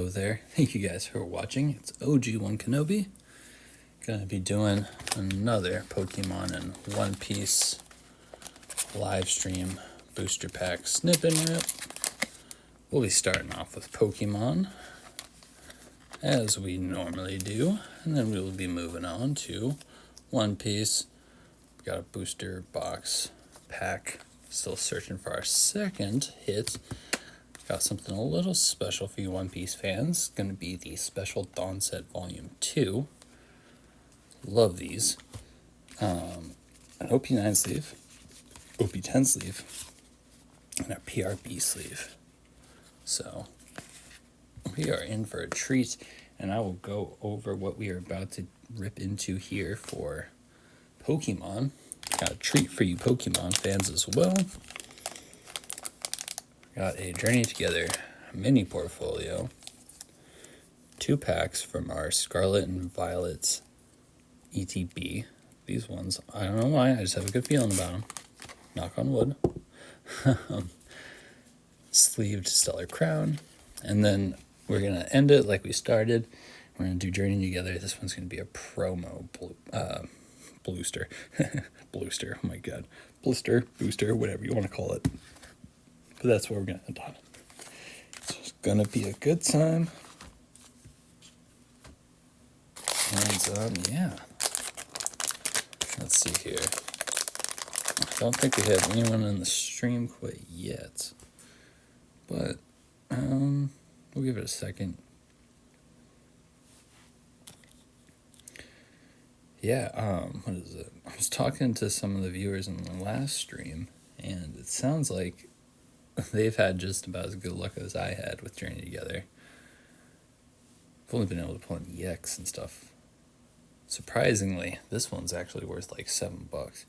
there. Thank you guys for watching. It's OG1 Kenobi. Gonna be doing another Pokemon and One Piece live stream booster pack snip and rip. We'll be starting off with Pokemon, as we normally do, and then we will be moving on to One Piece. Got a booster box pack. Still searching for our second hit. Got something a little special for you One Piece fans. Going to be the Special Dawn Set Volume 2. Love these. An OP9 sleeve, OP10 sleeve, and a PRB sleeve. So we are in for a treat, and I will go over what we are about to rip into here for Pokemon. Got a treat for you Pokemon fans as well. Got a Journey Together mini portfolio. 2 packs from our Scarlet and Violet ETB. These ones, I don't know why, I just have a good feeling about them. Knock on wood. Sleeved Stellar Crown. And then we're going to end it like we started. We're going to do Journey Together. This one's going to be a promo booster. Booster, oh my god. Blister, booster, whatever you want to call it. But that's what we're going to end on. It's going to be a good time. And, yeah. Let's see here. I don't think we have anyone in the stream quite yet. But, we'll give it a second. Yeah, what is it? I was talking to some of the viewers in the last stream, and it sounds like they've had just about as good luck as I had with Journey Together. I've only been able to pull in EX and stuff. Surprisingly, this one's actually worth like $7.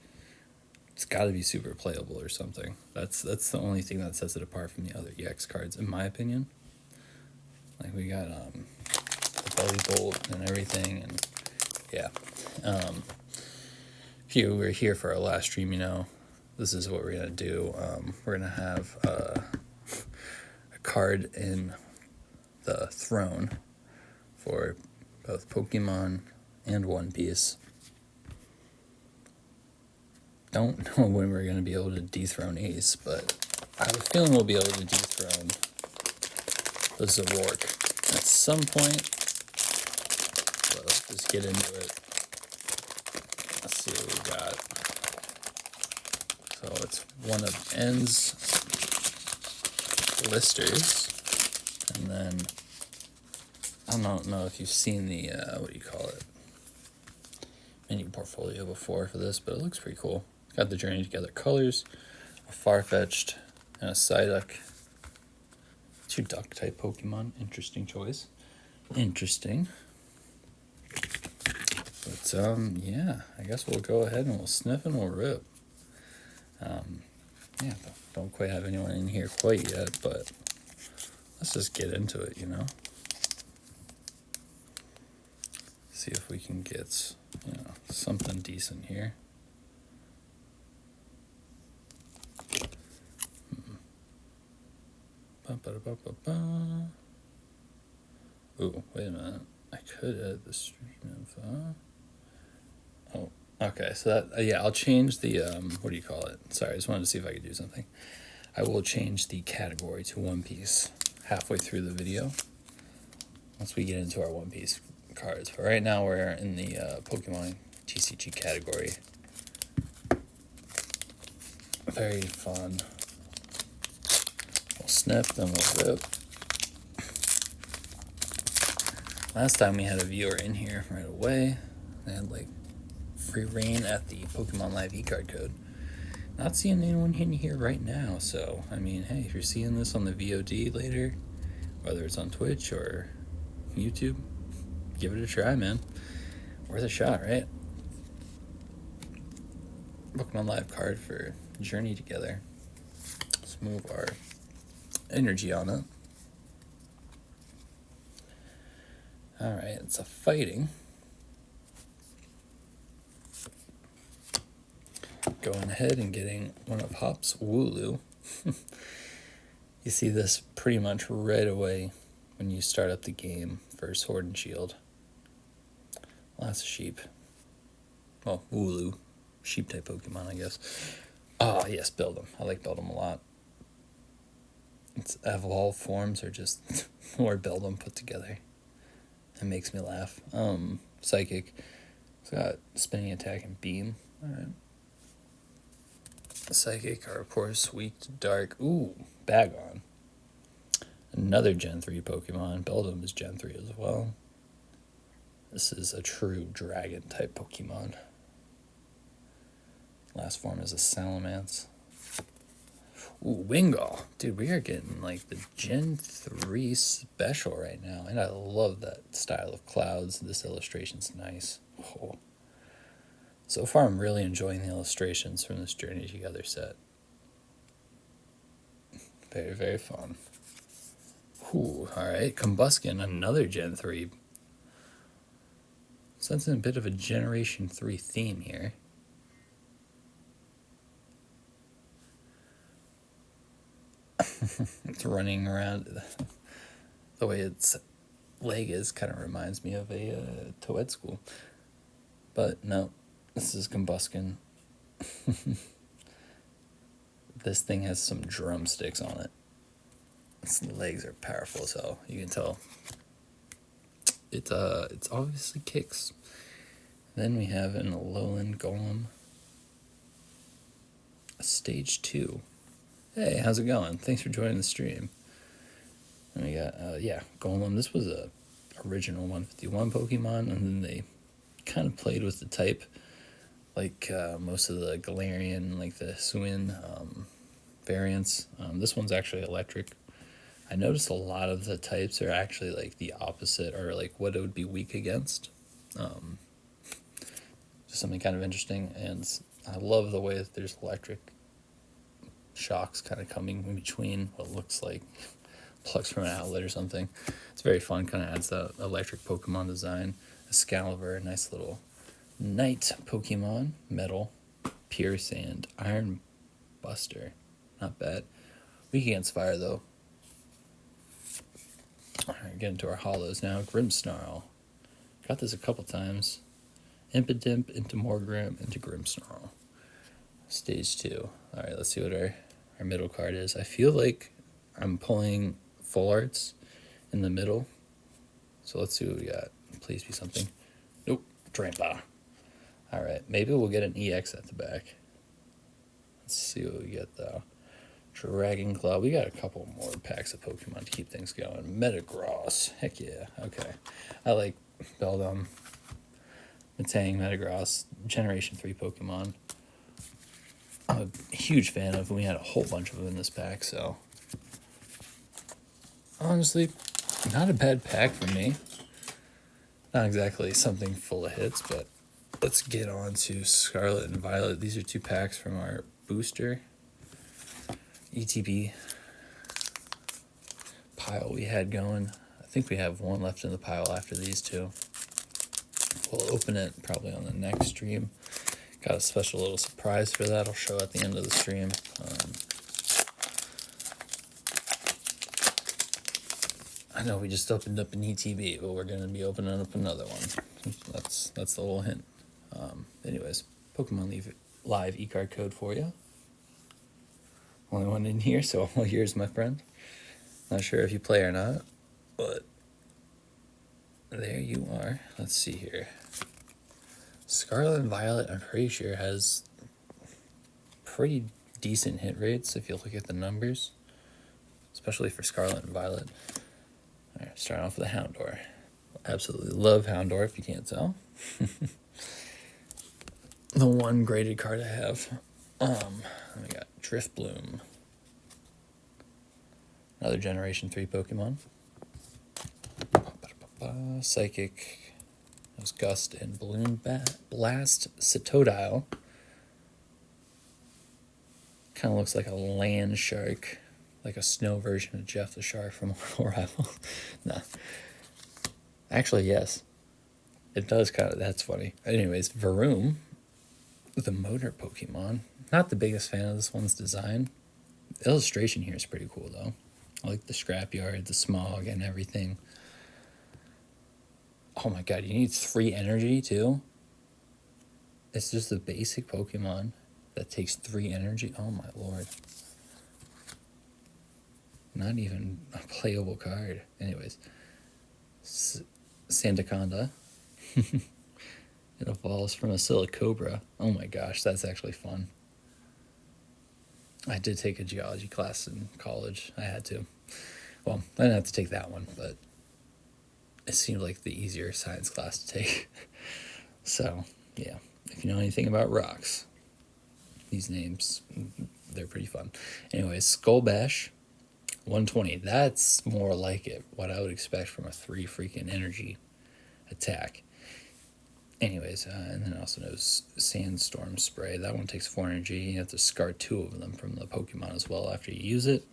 It's got to be super playable or something. That's the only thing that sets it apart from the other EX cards, in my opinion. Like, we got the belly bolt and everything, and yeah. If you were here for our last stream, you know this is what we're gonna do. We're gonna have a card in the throne for both Pokemon and One Piece. Don't know when we're gonna be able to dethrone Ace, but I have a feeling we'll be able to dethrone the Zaroark at some point. So let's just get into it. Let's see what we got. So it's one of N's blisters, and then I don't know if you've seen the what do you call it, mini portfolio before for this, but it looks pretty cool. Got the Journey Together colors, a Farfetch'd, and a Psyduck. 2 duck type Pokemon. Interesting choice. Interesting. But yeah, I guess we'll go ahead and we'll sniff and we'll rip. Yeah, don't quite have anyone in here quite yet, but let's just get into it, you know. See if we can get, you know, something decent here. Ooh, wait a minute. I could add the stream info. Oh, okay. So that, yeah, I'll change the, what do you call it? Sorry, I just wanted to see if I could do something. I will change the category to One Piece halfway through the video once we get into our One Piece cards. But right now we're in the Pokemon TCG category. Very fun. We'll snip, then we'll rip. Last time we had a viewer in here right away. They had like free reign at the Pokemon Live e-card code. Not seeing anyone in here right now, so I mean, hey, if you're seeing this on the VOD later, whether it's on Twitch or YouTube, give it a try, man. Worth a shot, right? Pokemon Live card for Journey Together. Let's move our energy on it. Alright, it's a fighting. Going ahead and getting one of Hop's Wooloo. You see this pretty much right away when you start up the game for Sword and Shield. Lots of sheep. Well, Wooloo. Sheep type Pokemon, I guess. Oh, yes, Beldum. I like Beldum a lot. Its evolved forms are just more Beldum put together. It makes me laugh. Psychic. It's got spinning attack and beam. Alright. Psychic are, of course, weak to dark. Ooh, Bagon. Another Gen 3 Pokemon. Beldum is Gen 3 as well. This is a true dragon type Pokemon. Last form is a Salamence. Ooh, Wingull. Dude, we are getting like the Gen 3 special right now. And I love that style of clouds. This illustration's nice. Oh. So far, I'm really enjoying the illustrations from this Journey Together set. Very, very fun. Ooh, alright. Combuskin, another Gen 3. Sensing a bit of a Generation 3 theme here. It's running around. The way its leg is kind of reminds me of a Toedscool. But no, this is Combuskin. This thing has some drumsticks on it. Its legs are powerful as hell. You can tell. It's obviously kicks. Then we have an Alolan Golem. A Stage 2. Hey, how's it going? Thanks for joining the stream. And we got, Golem. This was a original 151 Pokemon, and then they kind of played with the type, like most of the Galarian, like the Hisuian variants. This one's actually electric. I noticed a lot of the types are actually like the opposite, or like what it would be weak against. Just something kind of interesting, and I love the way that there's electric shocks kind of coming in between what looks like plugs from an outlet or something. It's very fun, kind of adds that electric Pokemon design. Excalibur, a nice little Knight Pokemon. Metal, Pierce, and Iron Buster. Not bad. Weak against fire, though. Alright, get into our holos now. Grimmsnarl. Got this a couple times. Impidimp, into Morgrem, into Grimmsnarl. Stage 2. Alright, let's see what our middle card is. I feel like I'm pulling full arts in the middle. So let's see what we got. Please be something. Nope. Drampa. Alright, maybe we'll get an EX at the back. Let's see what we get, though. Dragon Claw. We got a couple more packs of Pokemon to keep things going. Metagross. Heck yeah. Okay. I like Beldum, Metang, Metagross, Generation 3 Pokemon. I'm a huge fan of them. We had a whole bunch of them in this pack, so honestly, not a bad pack for me. Not exactly something full of hits, but let's get on to Scarlet and Violet. These are 2 packs from our booster ETB pile we had going. I think we have one left in the pile after these 2. We'll open it probably on the next stream. Got a special little surprise for that. I'll show at the end of the stream. I know we just opened up an ETB, but we're going to be opening up another one. That's the little hint. Anyways, Pokemon Live e-card code for you. Only one in here, so all yours, my friend. Not sure if you play or not, but there you are. Let's see here. Scarlet and Violet, I'm pretty sure, has pretty decent hit rates if you look at the numbers, especially for Scarlet and Violet. All right, starting off with a Houndour. Absolutely love Houndour, if you can't tell. The one graded card I have. We got Drifbloom. Another Generation 3 Pokemon. Psychic. That was Gust and Balloon Blast. Citodile. Kind of looks like a land shark. Like a snow version of Jeff the Shark from Arrival. Nah. Actually, yes. It does kind of. That's funny. Anyways, Varoom. The motor Pokemon. Not the biggest fan of this one's design. The illustration here is pretty cool, though. I like the scrapyard, the smog, and everything. Oh my god, you need 3 energy too? It's just a basic Pokemon that takes 3 energy? Oh my lord. Not even a playable card. Anyways. Sandaconda. It evolves from a Silicobra. Oh my gosh, that's actually fun. I did take a geology class in college. I had to. Well, I didn't have to take that one, but it seemed like the easier science class to take. So, yeah. If you know anything about rocks, these names, they're pretty fun. Anyways, Skullbash, 120. That's more like it. What I would expect from a 3 freaking energy attack. Anyways, and then also knows Sandstorm Spray. That one takes 4 energy. You have to scar 2 of them from the Pokemon as well after you use it.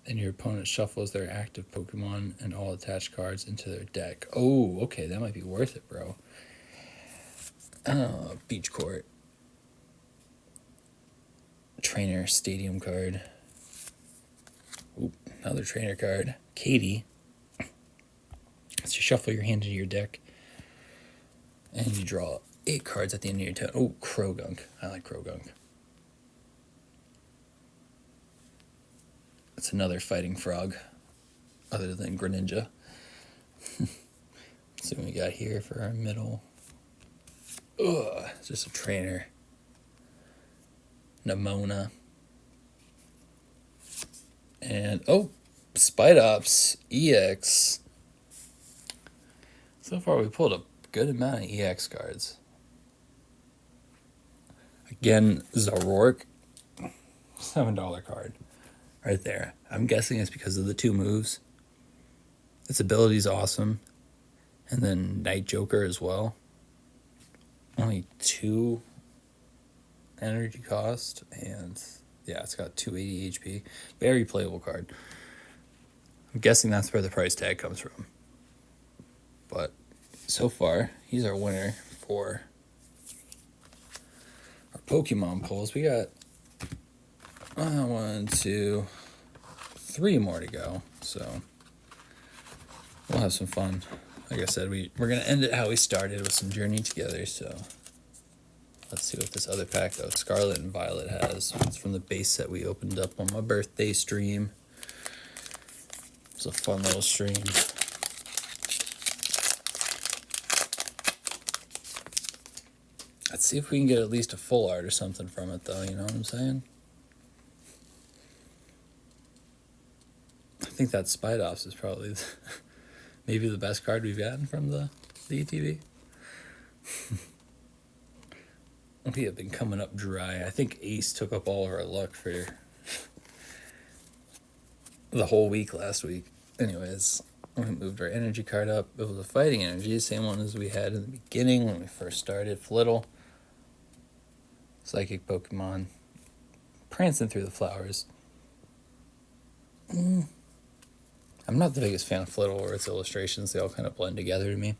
Then your opponent shuffles their active Pokemon and all attached cards into their deck. Oh, okay, that might be worth it, bro. Beach Court. Trainer Stadium card. Ooh, another trainer card. Katie. So you shuffle your hand into your deck, and you draw 8 cards at the end of your turn. Oh, Krogunk. I like Krogunk. That's another fighting frog, other than Greninja. See what we got here for our middle. Ugh, it's just a trainer. Nemona. And, oh, Spidops EX. So far, we pulled a good amount of EX cards. Again, Zaroark, $7 card. Right there. I'm guessing it's because of the 2 moves. Its ability is awesome. And then Night Joker as well. Only 2 energy cost. And yeah, it's got 280 HP. Very playable card. I'm guessing that's where the price tag comes from. But so far, he's our winner for our Pokemon pulls. We got 1, 2, 3 more to go. So we'll have some fun. Like I said, we're going to end it how we started with some Journey Together. So let's see what this other pack, though, Scarlet and Violet, has. It's from the base set we opened up on my birthday stream. It was a fun little stream. Let's see if we can get at least a full art or something from it, though. You know what I'm saying? I think that Spidops is probably maybe the best card we've gotten from the ETB. We have been coming up dry. I think Ace took up all of our luck for the whole week last week. Anyways, we moved our energy card up. It was a fighting energy, same one as we had in the beginning when we first started. Flittle. Psychic Pokemon. Prancing through the flowers. I'm not the biggest fan of Flittle or its illustrations. They all kind of blend together to me.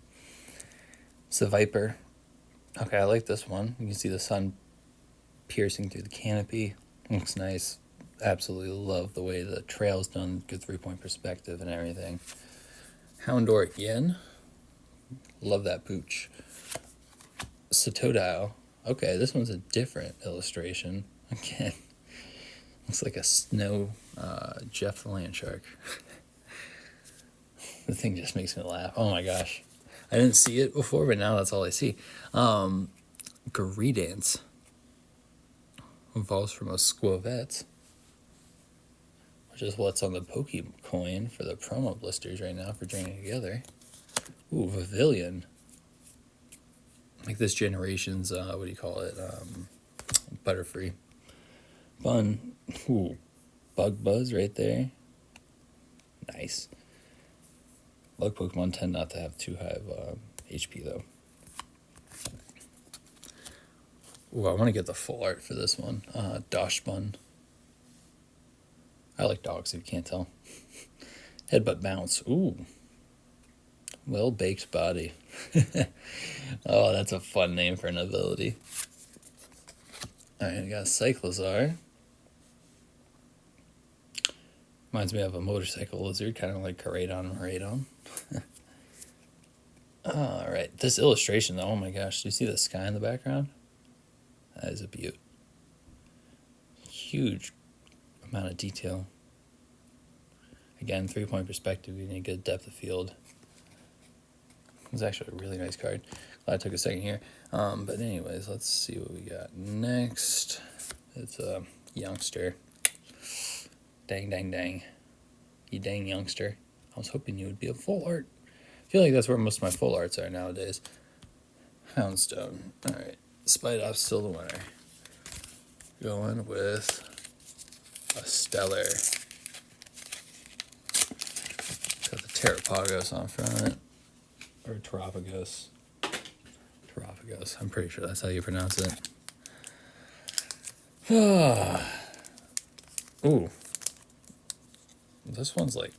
It's a Viper. Okay, I like this one. You can see the sun piercing through the canopy. Looks nice. Absolutely love the way the trail's done. Good 3-point perspective and everything. Houndour Yen. Love that pooch. Satodile. Okay, this one's a different illustration. Again, looks like a snow Jeff the Land Shark. The thing just makes me laugh. Oh my gosh. I didn't see it before, but now that's all I see. Greedance evolves from a Squavette, which is what's on the Pokecoin for the promo blisters right now for Journey Together. Ooh, Pavilion. Like this generation's, what do you call it? Butterfree. Fun. Ooh, Bug Buzz right there. Nice. Bug Pokemon tend not to have too high of HP, though. Ooh, I want to get the full art for this one. Doshbun. I like dogs, if you can't tell. Headbutt Bounce. Ooh. Well-baked body. Oh, that's a fun name for an ability. Alright, we got Cyclozar. Reminds me of a motorcycle lizard, kind of like Maradon. All right, this illustration though, oh my gosh, do you see the sky in the background? That is a beaut. Huge amount of detail. Again, 3-point perspective, you need good depth of field. It's actually a really nice card. Glad I took a second here. But anyways, let's see what we got next. It's a youngster. Dang. You dang youngster. I was hoping you would be a full art. I feel like that's where most of my full arts are nowadays. Houndstone. Alright. Spite Ops still the winner. Going with a stellar. Got the Terrapagos on front. Or Terapagos. I'm pretty sure that's how you pronounce it. Ooh. This one's like...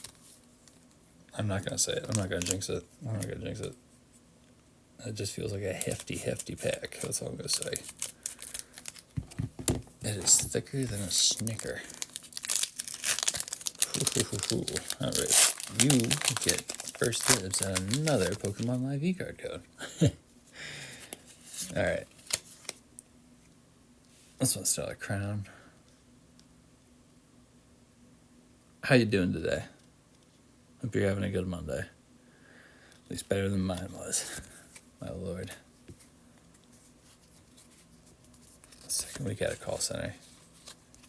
I'm not going to say it. I'm not going to jinx it. It just feels like a hefty pack. That's all I'm going to say. It is thicker than a Snicker. Alright. You get first dibs at another Pokemon Live E-card code. Alright. This one's still a crown. How you doing today? Hope you're having a good Monday. At least better than mine was. My lord. Second week at a call center.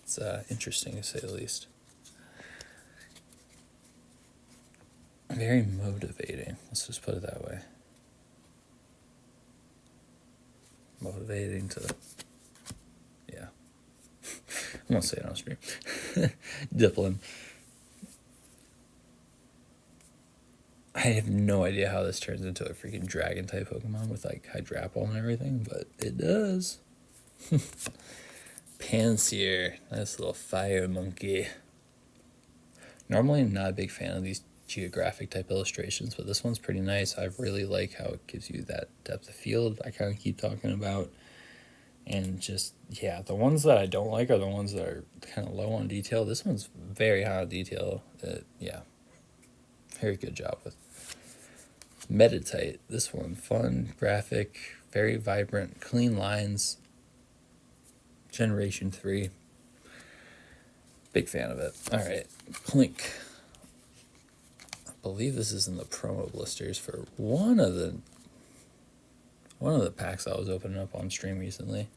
It's interesting to say the least. Very motivating. Let's just put it that way. Motivating to... Yeah. I won't say it on stream. Diplin. I have no idea how this turns into a freaking dragon type Pokemon with like Hydrapple and everything, but it does. Panseer, nice little fire monkey. Normally I'm not a big fan of these geographic type illustrations, but this one's pretty nice. I really like how it gives you that depth of field I kind of keep talking about. And just, yeah, the ones that I don't like are the ones that are kind of low on detail. This one's very high on detail. Yeah, very good job with. Meditite, this one, fun, graphic, very vibrant, clean lines. Generation 3. Big fan of it. All right, Clink. I believe this is in the promo blisters for one of the packs I was opening up on stream recently.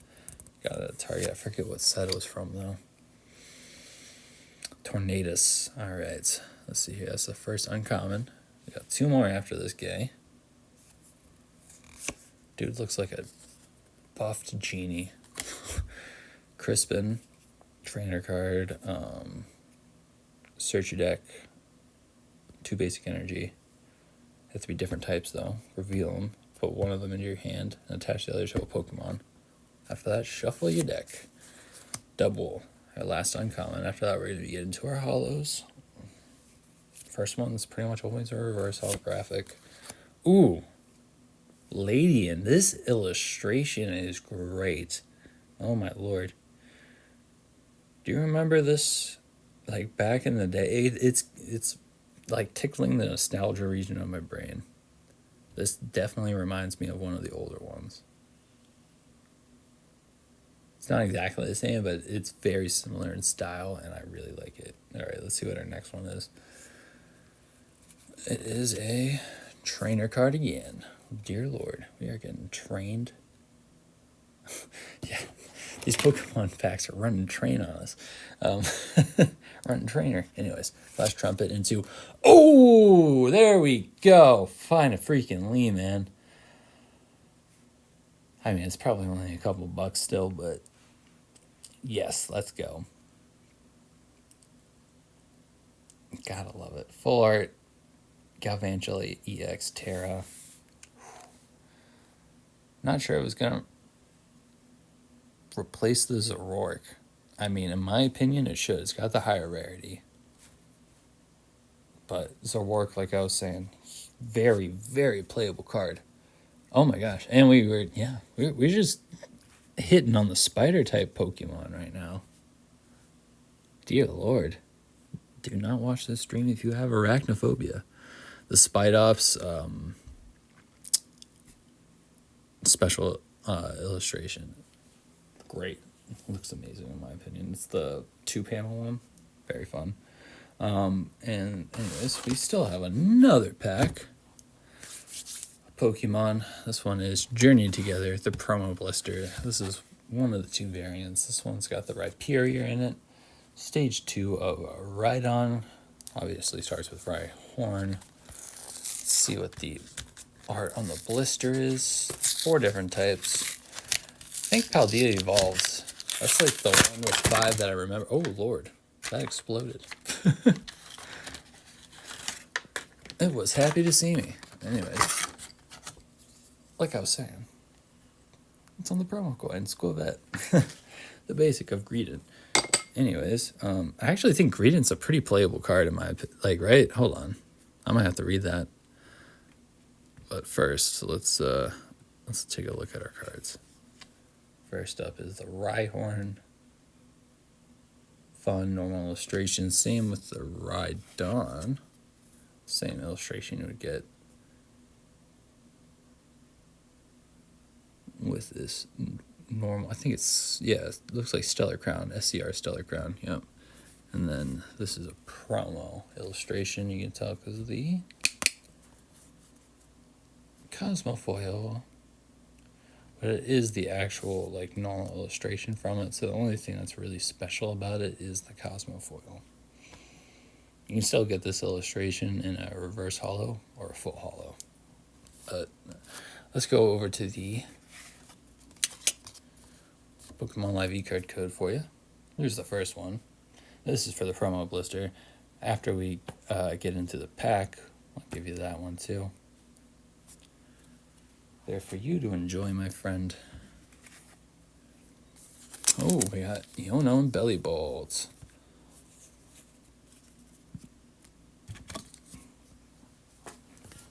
Got it at Target. I forget what set it was from though. Tornadus. All right, let's see here. That's the first uncommon. We got 2 more after this guy. Dude looks like a buffed genie. Crispin, trainer card, search your deck, 2 basic energy. Have to be different types though. Reveal them, put one of them into your hand, and attach the other to a Pokemon. After that, shuffle your deck. Double, our last uncommon. After that, we're going to get into our holos. First one's pretty much always a reverse holographic. Ooh, Ladian. This illustration is great. Oh my lord. Do you remember this? Like back in the day, it's like tickling the nostalgia region of my brain. This definitely reminds me of one of the older ones. It's not exactly the same, but it's very similar in style, and I really like it. All right, let's see what our next one is. It is a trainer card again. Dear Lord, we are getting trained. Yeah, these Pokemon packs are running train on us. Running trainer. Anyways, Flash Trumpet into... Oh, there we go. Find a freaking Lee, man. I mean, it's probably only a couple bucks still, but... Yes, let's go. Gotta love it. Full art. Galvantula EX Terra. Not sure I was gonna replace the Zaroark. I mean, in my opinion, it should. It's got the higher rarity. But Zaroark, like I was saying, very, very playable card. Oh my gosh. And we're just hitting on the spider type Pokemon right now. Dear Lord. Do not watch this stream if you have arachnophobia. The Spidops special illustration, great. Looks amazing in my opinion. It's the 2-panel one, very fun. And anyways, we still have another pack. Pokemon. This one is Journey Together, the promo blister. This is one of the 2 variants. This one's got the Rhyperior in it. Stage 2 of Rhydon. Obviously starts with Rhyhorn. Let's see what the art on the blister is. 4 different types. I think Paldea evolves. That's like the one with 5 that I remember. Oh lord, that exploded. It was happy to see me. Anyways, like I was saying, it's on the promo coins. Go vet. The basic of Greedent. Anyways, I actually think Greedent's a pretty playable card in my opinion. Like, right? Hold on, I might have to read that. But first, let's take a look at our cards. First up is the Rhyhorn. Fun, normal illustration. Same with the Rhydon. Same illustration you would get with this normal. I think it's, yeah, it looks like Stellar Crown. SCR Stellar Crown, yep. And then this is a promo illustration. You can tell because of the Cosmofoil. But it is the actual, like, normal illustration from it. So the only thing that's really special about it is the Cosmofoil. You can still get this illustration in a reverse holo or a full holo. But let's go over to the Pokemon Live e-card code for you. Here's the first one. This is for the promo blister. After we get into the pack, I'll give you that one too. There for you to enjoy, my friend. Oh, we got Iono and Belly Bolts.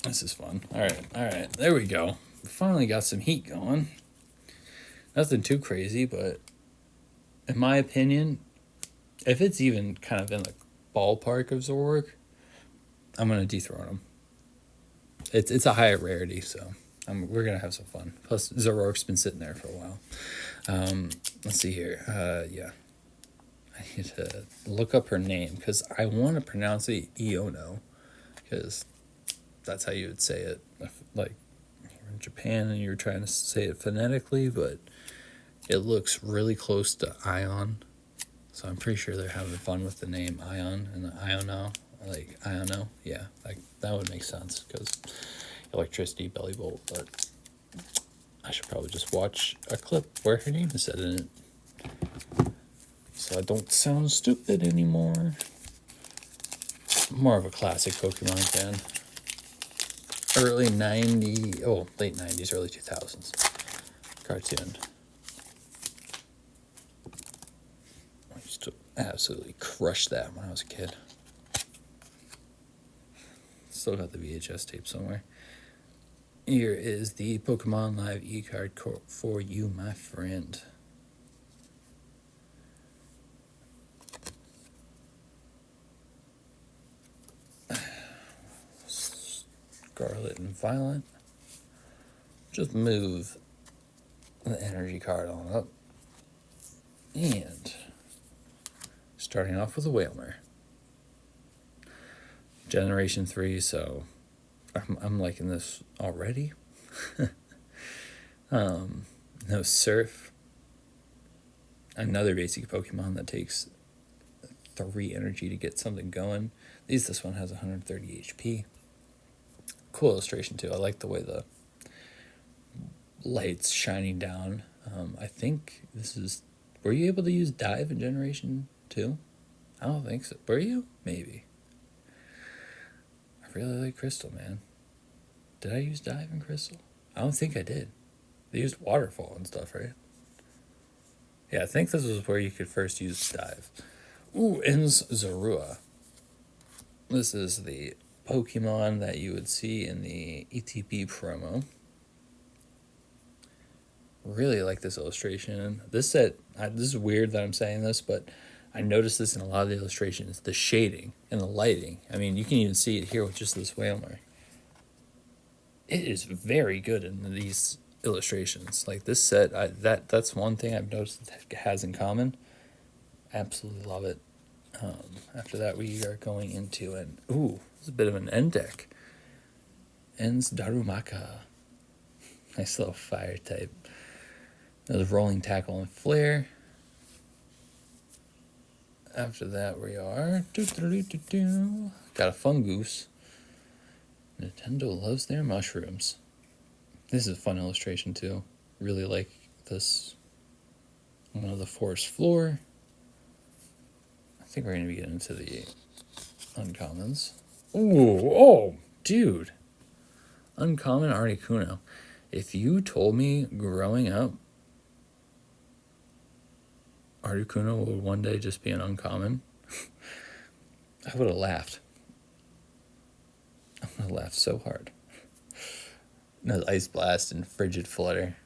This is fun. All right. There we go. We finally got some heat going. Nothing too crazy, but in my opinion, if it's even kind of in the ballpark of Zaroark, I'm going to dethrone him. It's a higher rarity, so we're going to have some fun. Plus, Zaroark's been sitting there for a while. Let's see here. Yeah. I need to look up her name, because I want to pronounce it Iono, because that's how you would say it. Like, you're in Japan and you're trying to say it phonetically, but it looks really close to Ion. So I'm pretty sure they're having fun with the name Ion and the Iono. Like, Iono. Yeah, like, that would make sense, because electricity, belly bolt, but I should probably just watch a clip where her name is said in it, so I don't sound stupid anymore. More of a classic Pokemon fan. Late 90s, early 2000s cartoon. I used to absolutely crush that when I was a kid. Still got the VHS tape somewhere. Here is the Pokemon Live e-card for you, my friend. Scarlet and Violet. Just move the energy card on up. And starting off with a Whalmer. Generation 3, so I'm liking this already. No Surf. Another basic Pokemon that takes 3 energy to get something going. At least this one has 130 HP. Cool illustration too. I like the way the light's shining down. I think this is... Were you able to use Dive in Generation 2? I don't think so. Were you? Maybe. I really like Crystal, man. Did I use Dive in Crystal? I don't think I did. They used Waterfall and stuff, right? Yeah, I think this was where you could first use Dive. Ooh, ends Zorua. This is the Pokemon that you would see in the ETB promo. Really like this illustration. This set, this is weird that I'm saying this, but I noticed this in a lot of the illustrations, the shading and the lighting. I mean, you can even see it here with just this whale mark. It is very good in these illustrations. Like this set, that's one thing I've noticed it has in common. Absolutely love it. After that, we are going into it's a bit of an end deck. Ends Darumaka. Nice little fire type. Another rolling tackle and flare. After that, we are got a fungoose. Nintendo loves their mushrooms. This is a fun illustration too. Really like this. One of the forest floor. I think we're going to be getting into the uncommons. Oh, dude. Uncommon Articuno. If you told me growing up Articuno would one day just be an uncommon, I would have laughed. I'm going to laugh so hard. Another Ice Blast and Frigid Flutter.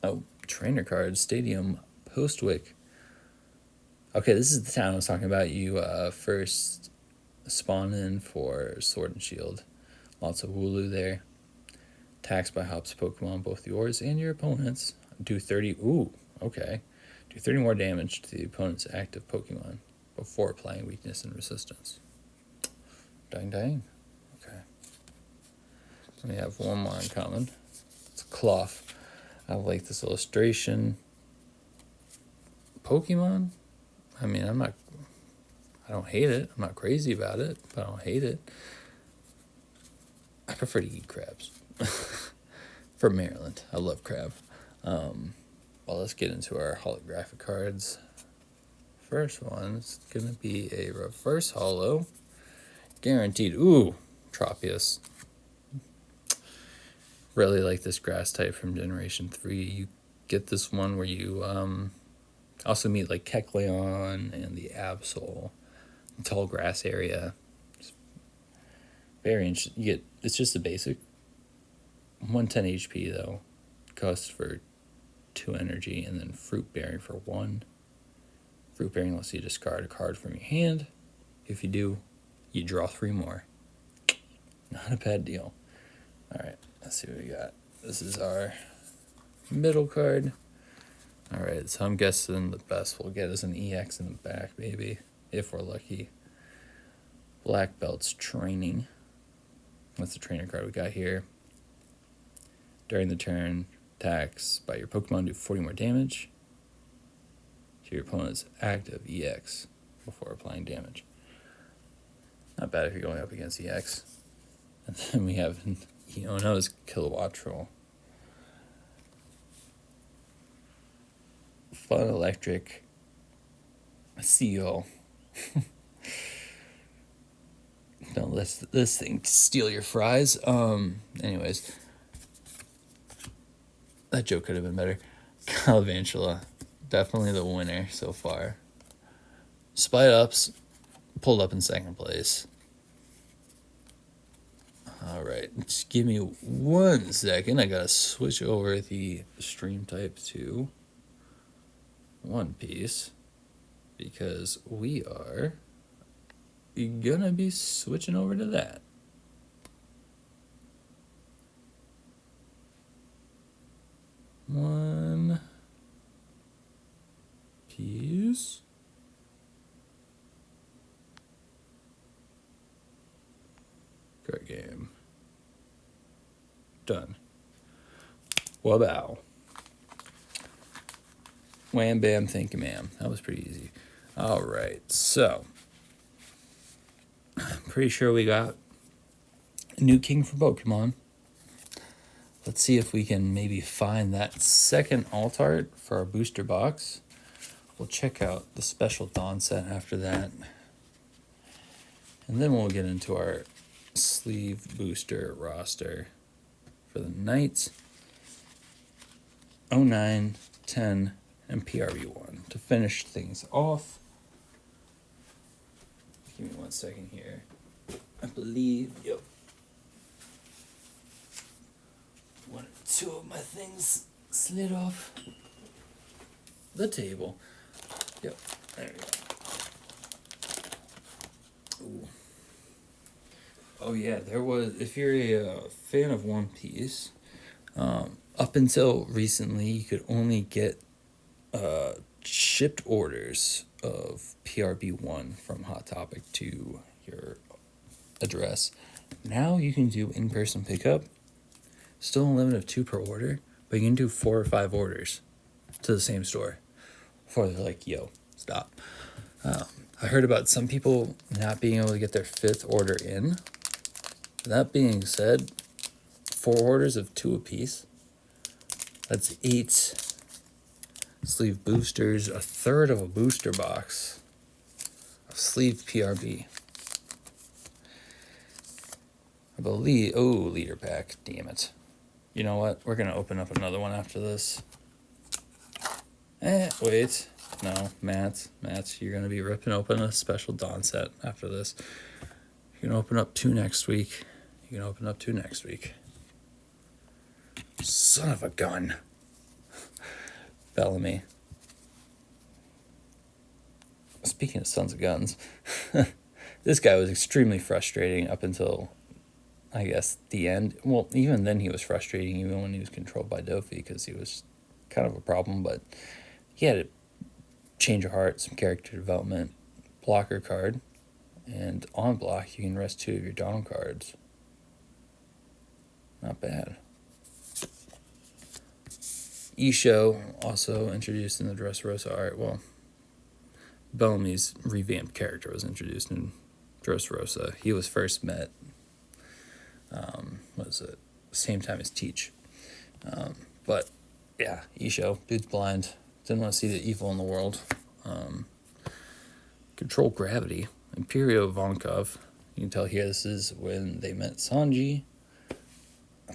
Oh, trainer cards, Stadium, Postwick. Okay, this is the town I was talking about. You first spawn in for Sword and Shield. Lots of Wooloo there. Attacks by Hops Pokemon, both yours and your opponents. Do 30, okay. Do 30 more damage to the opponent's active Pokemon before applying weakness and resistance. Dang. Okay. We have one more uncommon. It's a Cloth. I like this illustration. Pokemon? I mean, I don't hate it. I'm not crazy about it, but I don't hate it. I prefer to eat crabs. From Maryland. I love crab. Well, let's get into our holographic cards. First one is going to be a reverse holo. Guaranteed. Tropius. Really like this grass type from Generation 3. You get this one where you also meet like Kecleon and the Absol. Tall grass area. It's very interesting. It's just a basic. 110 HP though. Costs for 2 energy, and then Fruit Bearing for 1. Fruit Bearing lets you discard a card from your hand. If you do, you draw 3 more. Not a bad deal. Alright, let's see what we got. This is our middle card. Alright, so I'm guessing the best we'll get is an EX in the back, maybe, if we're lucky. Black Belt's Training. That's the trainer card we got here. During the turn, attacks by your Pokemon do 40 more damage to your opponent's active EX before applying damage. Not bad if you're going up against EX. And then we have Iono's Kilowattrel. Fun Electric Seal. Don't let this thing steal your fries. Anyways. That joke could have been better. Galvantula. Definitely the winner so far. Spite Ups pulled up in second place. Alright, just give me 1 second. I gotta switch over the stream type to One Piece, because we are gonna be switching over to that. One Piece. Card game. Done. Wabow. Wham bam, thank you ma'am. That was pretty easy. Alright, so I'm pretty sure we got a new king for Pokemon. Let's see if we can maybe find that second alt art for our booster box. We'll check out the special Dawn set after that. And then we'll get into our sleeve booster roster for the Knights, 09, 10, and PRV1 to finish things off. Give me 1 second here. I believe, yep. 1 or 2 of my things slid off the table. Yep, there we go. Ooh. Oh yeah, there was, if you're a fan of One Piece, up until recently you could only get shipped orders of PRB1 from Hot Topic to your address. Now you can do in-person pickup, still a limit of 2 per order, but you can do 4 or 5 orders to the same store before they're like, yo, stop. I heard about some people not being able to get their 5th order in. That being said, 4 orders of 2 apiece, that's 8 sleeve boosters, a third of a booster box of sleeve PRB. I believe, oh, leader pack, damn it. You know what, we're gonna open up another one after this. Wait, no, Matt, you're gonna be ripping open a special Dawn set after this. You can open up 2 next week. Son of a gun. Bellamy. Speaking of sons of guns, this guy was extremely frustrating up until, I guess, the end. Well, even then he was frustrating, even when he was controlled by Dofi, because he was kind of a problem, but he had a change of heart, some character development, blocker card, and on block you can rest 2 of your Dawn cards. Not bad. Isho, also introduced in the Dressrosa art. Well, Bellamy's revamped character was introduced in Dressrosa. He was first met, same time as Teach. But, yeah, Isho, dude's blind. Didn't want to see the evil in the world. Control gravity. Imperio Vonkov. You can tell here this is when they met Sanji.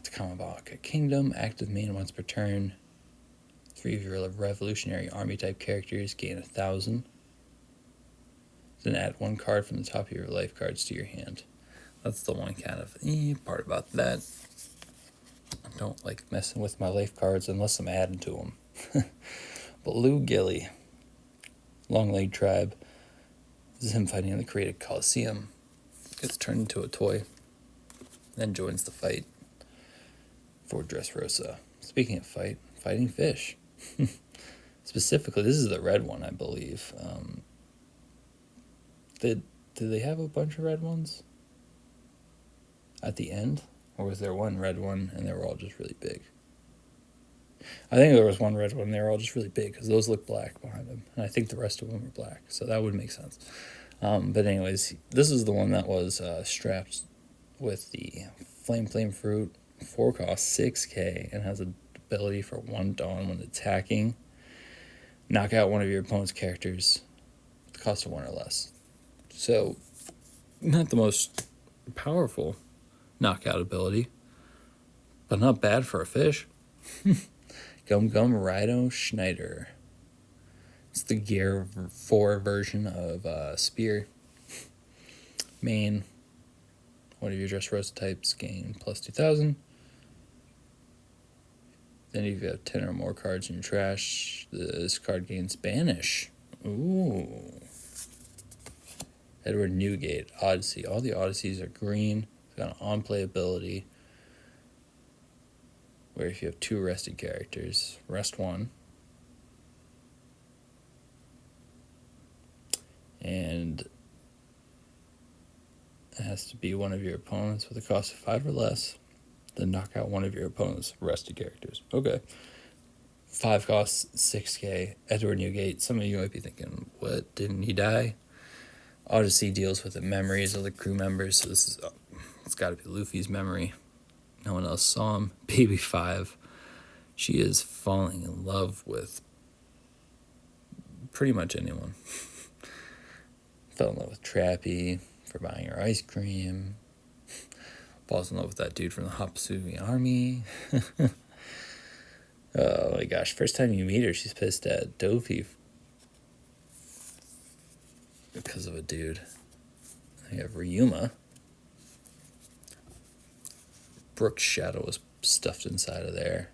To Kamabaka Kingdom, active main once per turn. 3 of your revolutionary army type characters gain 1,000. Then add 1 card from the top of your life cards to your hand. That's the one kind of part about that. I don't like messing with my life cards unless I'm adding to them. Blue Gilly, Long Leg Tribe. This is him fighting in the created Coliseum. Gets turned into a toy. Then joins the fight for Dressrosa. Speaking of fighting fish. Specifically, this is the red one, I believe. Did they have a bunch of red ones at the end? Or was there one red one and they were all just really big? I think there was one red one and they were all just really big because those look black behind them. And I think the rest of them were black. So that would make sense. But anyways, this is the one that was strapped with the Flame Fruit. 4 cost 6k and has an ability for 1 Dawn when attacking. Knock out one of your opponent's characters with the cost of 1 or less. So, not the most powerful knockout ability, but not bad for a fish. Gum Rhino Schneider. It's the Gear 4 version of Spear. Main. One of your Dressrosa types gain plus 2,000. Then if you have 10 or more cards in your trash, this card gains Banish. Ooh. Edward Newgate, Odyssey. All the Odysseys are green. It's got an on-play ability where if you have 2 rested characters, rest 1. And it has to be one of your opponents with a cost of 5 or less. Then knock out one of your opponent's rested characters. Okay. 5 costs 6k. Edward Newgate. Some of you might be thinking, what? Didn't he die? Odyssey deals with the memories of the crew members. So this is, it's got to be Luffy's memory. No one else saw him. Baby 5. She is falling in love with pretty much anyone. Fell in love with Trappy for buying her ice cream. Falls in love with that dude from the Hapsugi army. Oh my gosh, first time you meet her, she's pissed at Dofi because of a dude. You have Ryuma. Brooke's shadow was stuffed inside of there.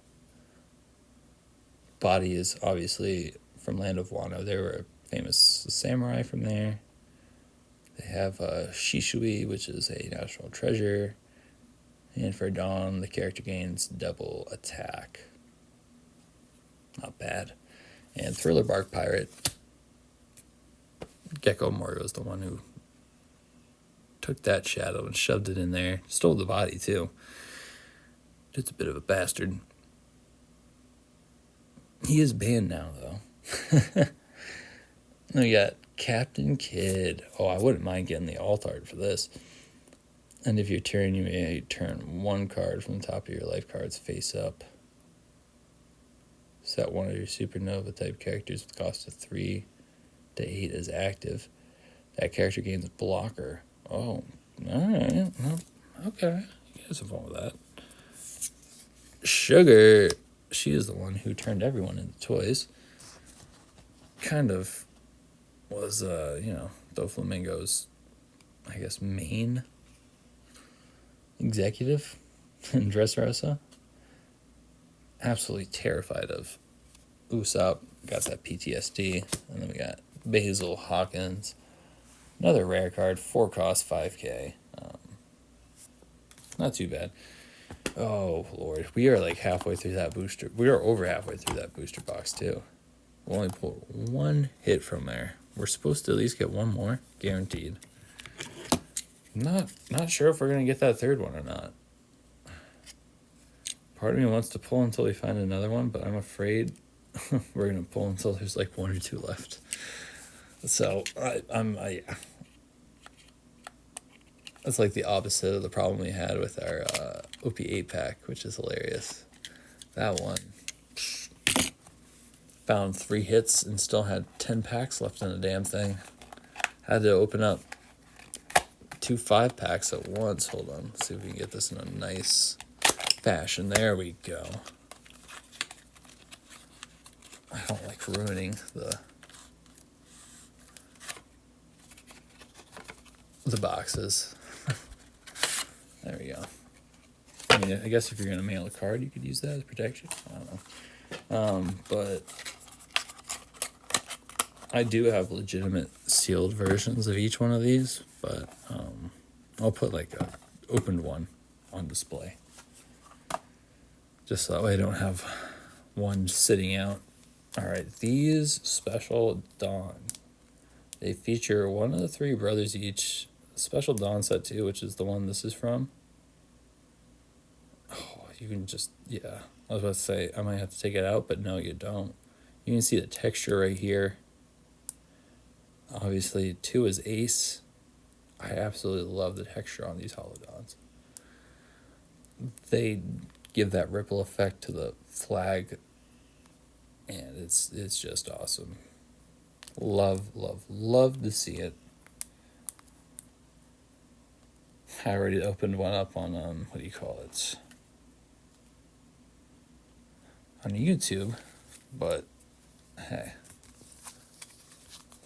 Body is obviously from Land of Wano. They were famous samurai from there. They have Shishui, which is a national treasure. And for Dawn, the character gains double attack. Not bad. And Thriller Bark Pirate. Gecko Morio is the one who took that shadow and shoved it in there. Stole the body, too. It's a bit of a bastard. He is banned now, though. Then we got Captain Kidd. Oh, I wouldn't mind getting the alt art for this. And if your turn, you may turn one card from the top of your life cards face up. Set one of your supernova type characters with cost of 3 to 8 as active. That character gains blocker. Oh, alright. Well, okay. You guys have fun with that. Sugar. She is the one who turned everyone into toys. Kind of was, Doflamingo's, I guess, main executive in Dressrosa. Absolutely terrified of Usopp. Got that PTSD. And then we got Basil Hawkins. Another rare card. 4 cost, 5k. Not too bad. Oh, Lord. We are like halfway through that booster. We are over halfway through that booster box, too. We'll only pull one hit from there. We're supposed to at least get one more. Guaranteed. Not sure if we're going to get that third one or not. Part of me wants to pull until we find another one, but I'm afraid we're going to pull until there's like 1 or 2 left. So, that's like the opposite of the problem we had with our OP8 pack, which is hilarious. That one found 3 hits and still had 10 packs left in the damn thing. Had to open up 2 5-packs at once. Hold on, let's see if we can get this in a nice fashion. There we go. I don't like ruining the boxes. There we go. I mean, I guess if you're going to mail a card, you could use that as protection. I don't know. But I do have legitimate sealed versions of each one of these, but I'll put like a opened one on display. Just so that way I don't have one sitting out. Alright, these Special Dawn. They feature one of the 3 brothers each. Special Dawn set 2, which is the one this is from. Oh, you can just, yeah. I was about to say, I might have to take it out, but no, you don't. You can see the texture right here. Obviously, 2 is Ace. I absolutely love the texture on these holodons. They give that ripple effect to the flag, and it's just awesome. Love to see it. I already opened one up on on YouTube, but hey,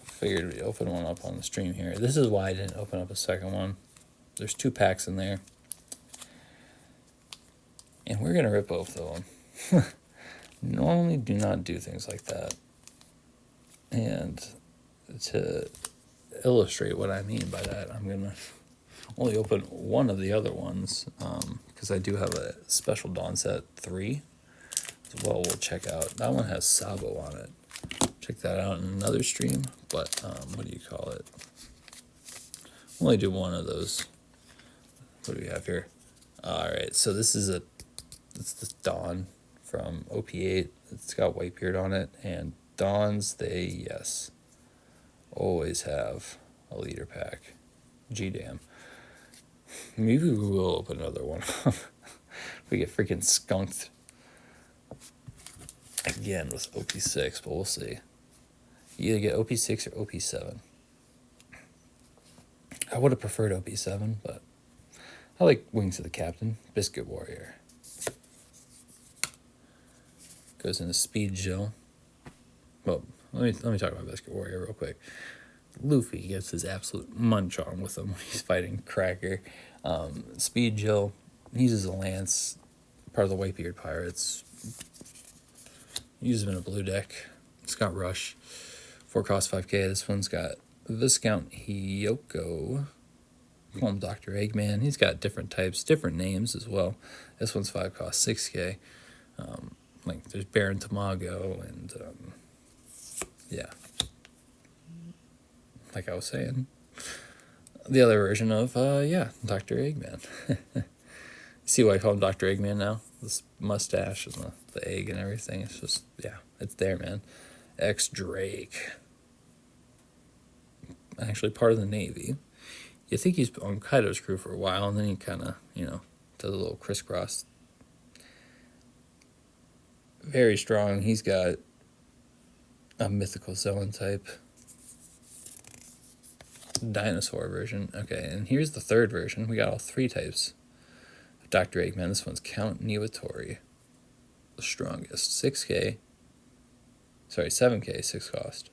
figured we'd open one up on the stream here. This is why I didn't open up a second one. There's 2 packs in there, and we're gonna rip both of them. Normally do not do things like that. And to illustrate what I mean by that, I'm gonna only open one of the other ones, because I do have a Special Dawn set 3 as well. We'll check out. That one has Sabo on it. Check that out in another stream, but only do one of those. What do we have here? Alright, so it's the Dawn from OP8. It's got Whitebeard on it, and Dawns, they, yes, always have a leader pack. G-damn. Maybe we will open another one. We get freaking skunked again with OP6, but we'll see. You either get OP6 or OP7. I would have preferred OP7, but I like Wings of the Captain. Biscuit Warrior. Goes into Speed Jill. Well, let me talk about Biscuit Warrior real quick. Luffy gets his absolute munch on with him when he's fighting Cracker. Speed Jill uses a lance, part of the Whitebeard Pirates. Uses him in a blue deck. It's got Rush. 4 cost 5k. This one's got Viscount Hyoko. Call him Dr. Eggman. He's got different types, different names as well. This one's 5 cost 6k. Like there's Baron Tamago and yeah. Like I was saying, the other version of Dr. Eggman. See why I call him Dr. Eggman now? This mustache and the egg and everything. It's just, yeah, it's there, man. X-Drake. Actually part of the Navy. You think he's on Kaido's crew for a while, and then he kind of, does a little crisscross. Very strong. He's got a mythical Zoan type. Dinosaur version. Okay, and here's the third version. We got all 3 types. Dr. Eggman, this one's Count Niwatori, the strongest. 7k, 6 cost.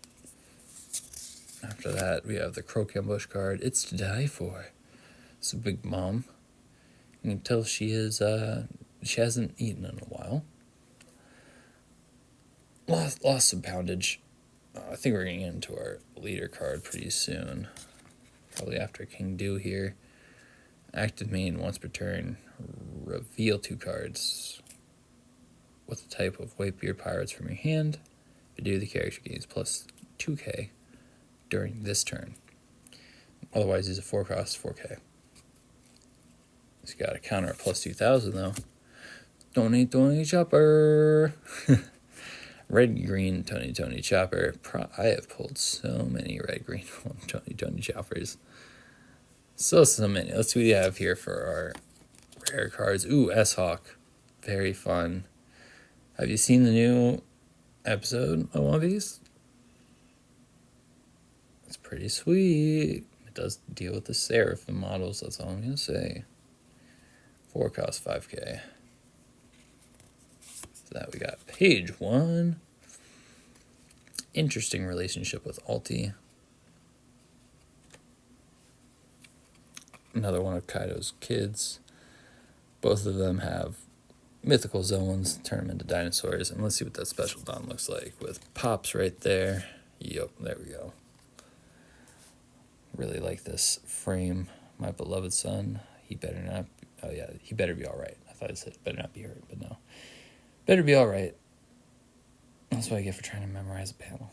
After that, we have the Croak Ambush card. It's to die for. It's a big mom. You can tell she she hasn't eaten in a while. Lost some poundage. I think we're getting into our leader card pretty soon. Probably after King Do here. Active main once per turn. Reveal 2 cards with the type of Whitebeard Pirates from your hand. If you do, the character gains plus 2k during this turn. Otherwise, he's a 4 cost 4k. He's got a counter at plus 2,000 though. Tony Chopper. Red green Tony Chopper. I have pulled so many red green Tony Choppers. So many. Let's see what we have here for our rare cards. Ooh, S-Hawk. Very fun. Have you seen the new episode of One Piece? It's pretty sweet. It does deal with the Seraphim models, that's all I'm going to say. 4 cost 5k. So that we got page 1. Interesting relationship with Alti. Another one of Kaido's kids. Both of them have mythical zones, turn them into dinosaurs. And let's see what that special Don looks like with Pops right there. Yep, there we go. Really like this frame. My beloved son. He better not. Oh yeah, he better be all right. I thought I said better not be hurt, but no. Better be all right. That's what I get for trying to memorize a panel.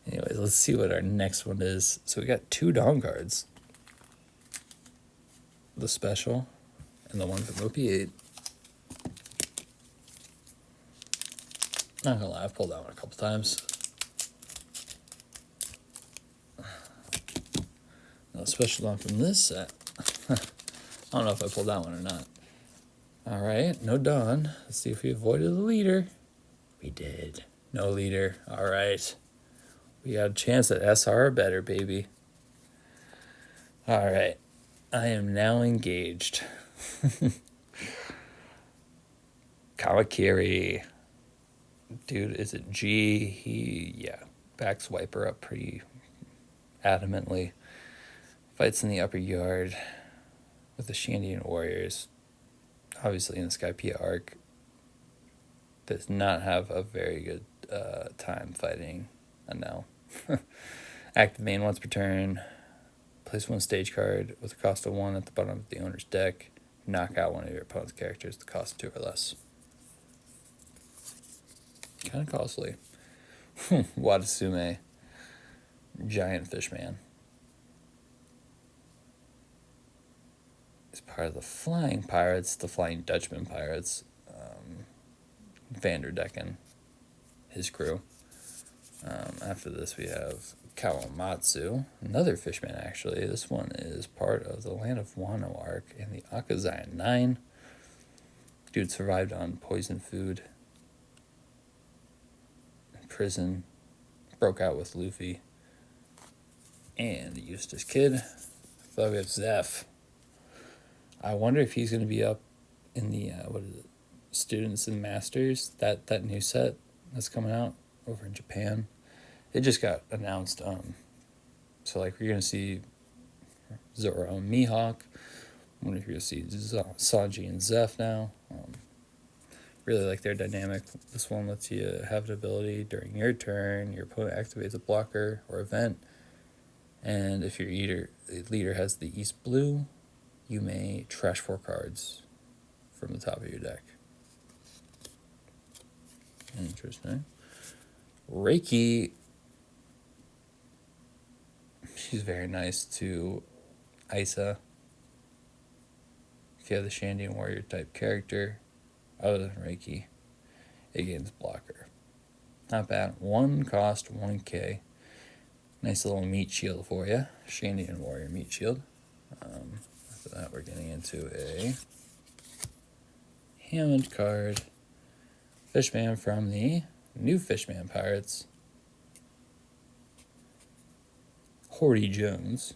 Anyways, let's see what our next one is. So we got 2 Dawn cards. The special and the one from OP8. Not gonna lie, I've pulled that one a couple times. Now the special one from this set. I don't know if I pulled that one or not. Alright, no Dawn. Let's see if we avoided the leader. We did. No leader. Alright. We got a chance at SR or better, baby. Alright. I am now engaged. Kamakiri. Dude, is it G? He backs Wiper up pretty adamantly. Fights in the upper yard with the Shandian warriors. Obviously in the Skypiea arc. Does not have a very good time fighting. And now. Active main once per turn. Place 1 stage card with a cost of 1 at the bottom of the owner's deck. Knock out one of your opponent's characters, the cost of 2 or less. Kind of costly. Wadasume. Giant Fishman. He's part of the Flying Pirates, the Flying Dutchman Pirates. Vanderdecken, his crew. After this we have Kawamatsu, another Fishman actually. This one is part of the Land of Wano arc in the Akazayan 9. Dude survived on poison food. In prison. Broke out with Luffy. And Eustace Kid. Thought we have Zeph. I wonder if he's going to be up in the, Students and Masters. That new set that's coming out over in Japan. It just got announced. So like we're gonna see Zoro and Mihawk. I wonder if you're gonna see Sanji and Zeph now. Really like their dynamic. This one lets you have an ability during your turn. Your opponent activates a blocker or event. And if your leader has the East Blue, you may trash 4 cards from the top of your deck. Interesting. Reiki, she's very nice to Isa. If you have the Shandian Warrior type character, other than Reiki, it gains blocker. Not bad. 1 cost, 1k. Nice little meat shield for you. Shandian Warrior meat shield. After that, we're getting into a Hammond card. Fishman from the new Fishman Pirates. Horty Jones.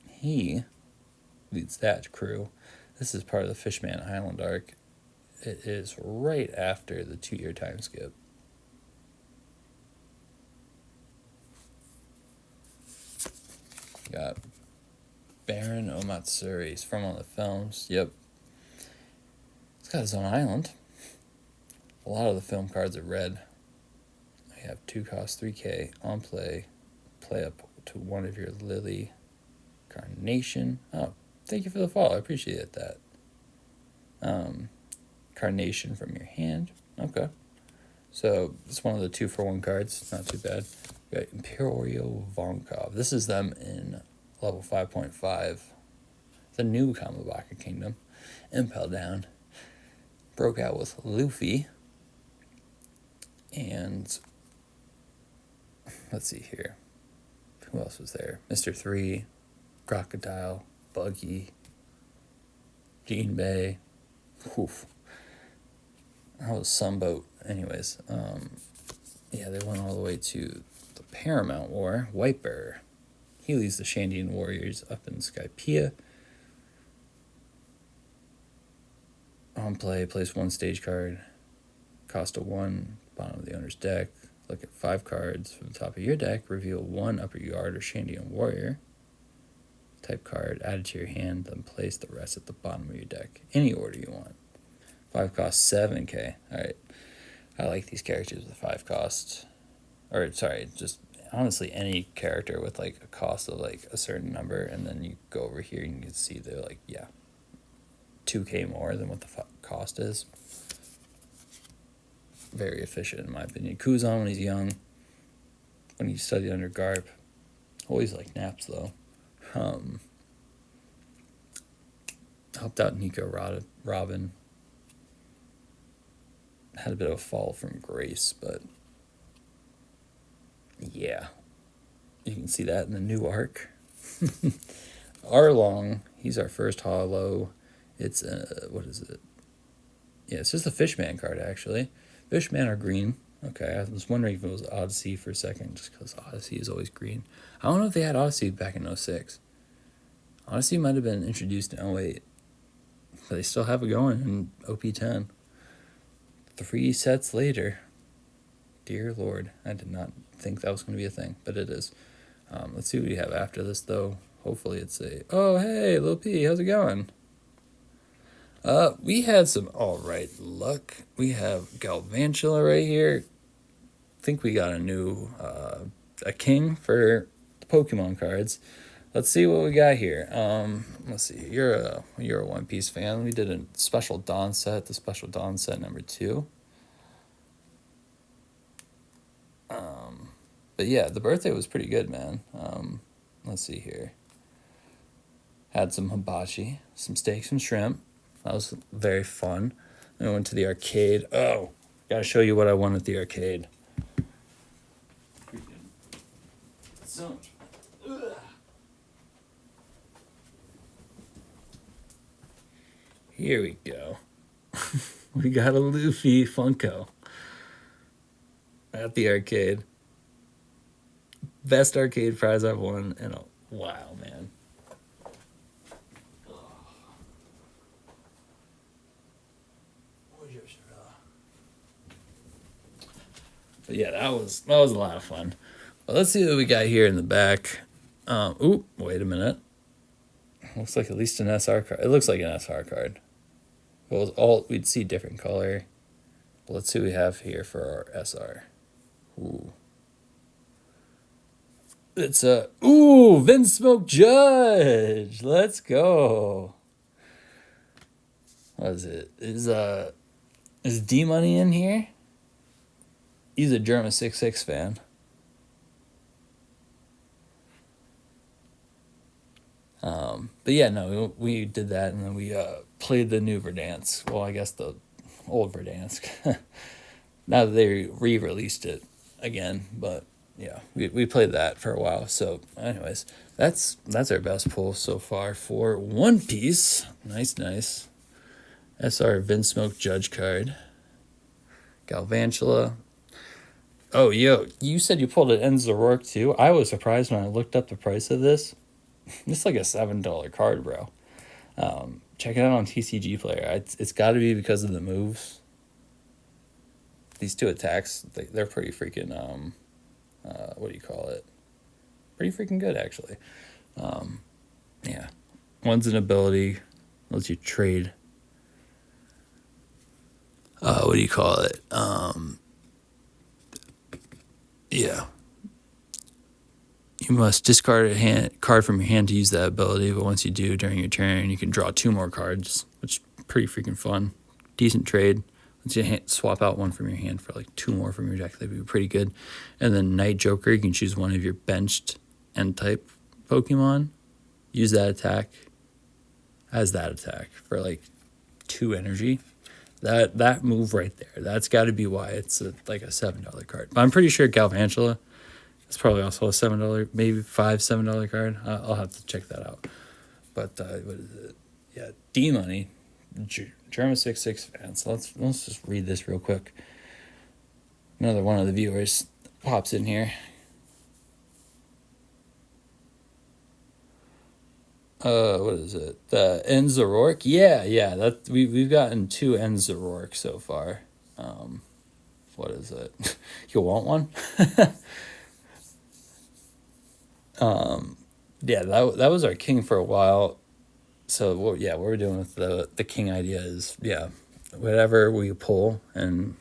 He leads that crew. This is part of the Fishman Island arc. It is right after the 2-year time skip. Got Baron Omatsuri. He's from one of the films. Yep. He's got his own island. A lot of the film cards are red. I have 2 cost 3k on play. Play up to one of your Lily Carnation. Oh, thank you for the follow. I appreciate that. Carnation from your hand. Okay. So it's one of the 2-for-1 cards. Not too bad. We got Imperio Vonkov. This is them in level 5.5. The new Kamabaka Kingdom. Impel down. Broke out with Luffy. And let's see here. Who else was there? Mr. 3, Crocodile, Buggy, Jean Bay. Oof. That was Sunboat. Anyways, yeah, they went all the way to the Paramount War. Whitebeard. He leads the Shandian Warriors up in Skypiea. On play, place 1 stage card. Cost of 1, bottom of the owner's deck. Look at 5 cards from the top of your deck. Reveal 1 upper yard or Shandian Warrior type card. Add it to your hand, then place the rest at the bottom of your deck. Any order you want. 5 cost 7k. Alright. I like these characters with 5 costs. Or, sorry, just honestly any character with like a cost of like a certain number, and then you go over here and you can see they're like, yeah, 2k more than what the cost is. Very efficient in my opinion. Kuzan when he's young, when he studied under Garp. Always like naps though. Helped out Nico Robin. Had a bit of a fall from grace, but yeah. You can see that in the new arc. Arlong, he's our first holo. It's what is it? Yeah, it's just a Fishman card actually. Fishman are green. Okay, I was wondering if it was Odyssey for a second, just because Odyssey is always green. I don't know if they had Odyssey back in 06. Odyssey might have been introduced in 08. But they still have it going in OP10. 3 sets later. Dear Lord, I did not think that was going to be a thing, but it is. Let's see what we have after this, though. Hopefully it's a... Oh, hey, Lil P, how's it going? We had some alright luck. We have Galvantula right here. I think we got a new a king for the Pokemon cards. Let's see what we got here. Let's see. You're a One Piece fan. We did a special Dawn set, the special Dawn set number 2. But yeah, the birthday was pretty good, man. Let's see here. Had some hibachi, some steak, some shrimp. That was very fun. I went to the arcade. Oh, gotta show you what I won at the arcade. So much. Here we go. We got a Luffy Funko at the arcade. Best arcade prize I've won in a while, man. But yeah, that was a lot of fun. Well, let's see what we got here in the back. Oop, wait a minute. Looks like at least an SR card. It looks like an SR card. Well, we'd see different color. Let's see what we have here for our SR. Ooh. It's a Vinsmoke Judge. Let's go. What is it? Is D Money in here? He's a German 6-6 fan. But yeah, no, we did that, and then we played the new Verdansk. Well, I guess the old Verdansk. Now that they re-released it again, but yeah, we played that for a while. So, anyways, that's our best pull so far for One Piece. Nice. SR Vinsmoke Judge card. Galvantula. Oh, yo, you said you pulled an Zaroark too. I was surprised when I looked up the price of this. It's like a $7 card, bro. Check it out on TCG Player. It's got to be because of the moves. These two attacks, they're pretty freaking, what do you call it? Pretty freaking good, actually. Yeah. One's an ability, lets you trade. What do you call it? Yeah. You must discard a card from your hand to use that ability, but once you do during your turn, you can draw 2 more cards, which is pretty freaking fun. Decent trade. Once you swap out one from your hand for like 2 more from your deck, that'd be pretty good. And then Night Joker, you can choose one of your benched N-type Pokemon. Use that attack as that attack for like 2 energy. That move right there, that's got to be why it's like a $7 card. But I'm pretty sure Galvantula, it's probably also a $7, maybe $7 card. I'll have to check that out. But what is it? Yeah, D Money, German 6-6 fan. So let's just read this real quick. Another one of the viewers pops in here. What is it? The Zaroark? Yeah. That we've gotten 2 Zaroark so far. What is it? You want one? Yeah, that was our king for a while. So what we're doing with the king idea is, yeah, whatever we pull, and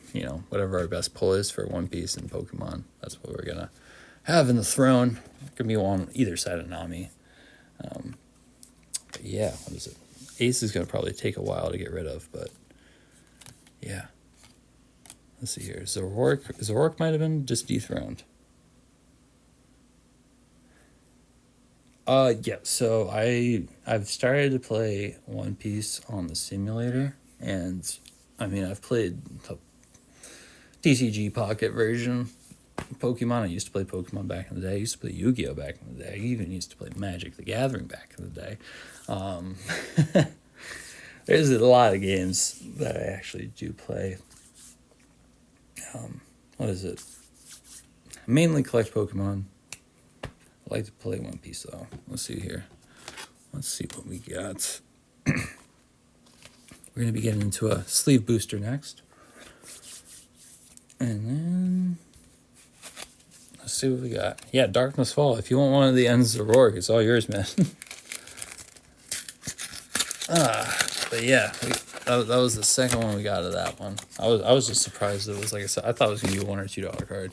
whatever our best pull is for One Piece and Pokemon, that's what we're gonna have in the throne. It can be on either side of Nami. But yeah, what is it? Ace is gonna probably take a while to get rid of, but yeah. Let's see here. Zaroark might have been just dethroned. Yeah, so I've started to play One Piece on the simulator, and I mean, I've played the TCG Pocket version Pokemon. I used to play Pokemon back in the day. I used to play Yu-Gi-Oh back in the day. I even used to play Magic the Gathering back in the day. There's a lot of games that I actually do play. What is it? I mainly collect Pokemon. I like to play One Piece, though. Let's see here. Let's see what we got. We're going to be getting into a sleeve booster next. And then let's see what we got. Yeah, Darkness Fall. If you want one of the ends of Zaroark, it's all yours, man. But yeah, that was the second one we got of that one. I was just surprised it was, like I said, I thought it was going to be a $1 or $2 card.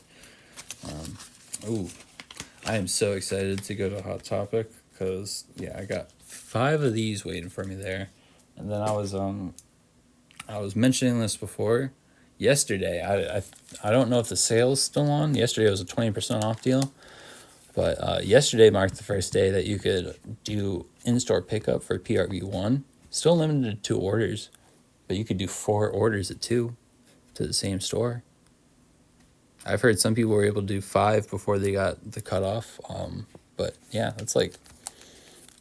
I am so excited to go to Hot Topic because, yeah, I got 5 of these waiting for me there. And then I was mentioning this before. Yesterday, I don't know if the sale's still on. Yesterday was a 20% off deal. But yesterday marked the first day that you could do in-store pickup for PRV1. Still limited to 2 orders, but you could do 4 orders at 2 to the same store. I've heard some people were able to do 5 before they got the cutoff. But yeah, that's like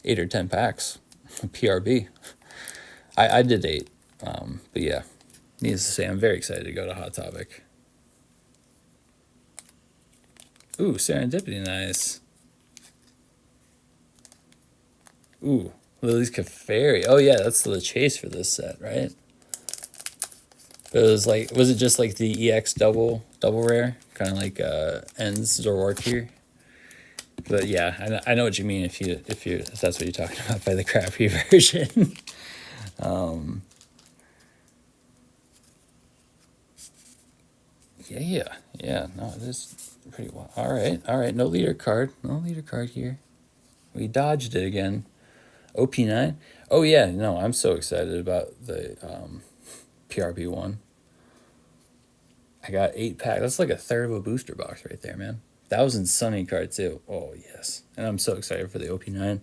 8 or 10 packs. PRB. I did 8. But yeah, needless to say, I'm very excited to go to Hot Topic. Ooh, Serendipity, nice. Ooh, Lily's Cafari. Oh yeah, that's the chase for this set, right? It was it just like the EX double rare, kind of like Ends Zaroark here? But yeah, I know what you mean if that's what you're talking about by the crappy version. Yeah, no, it is pretty well. All right, no leader card. No leader card here. We dodged it again. OP9. Oh, yeah, no, I'm so excited about the PRB one. I got 8-pack. That's like a third of a booster box right there, man. 1,000 Sunny card, too. Oh, yes. And I'm so excited for the OP9.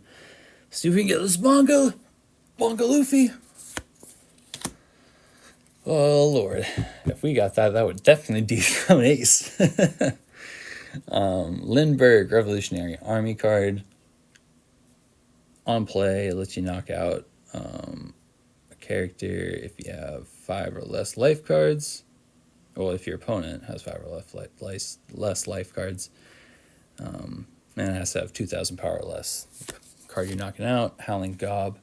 See if we can get this Bonga Luffy. Oh, Lord. If we got that, that would definitely dethrone Ace. Lindbergh, Revolutionary Army card. On play, it lets you knock out a character if you have 5 or less life cards. Well, if your opponent has 5 or less life cards. And it has to have 2,000 power or less. Card you're knocking out, Howling Gob.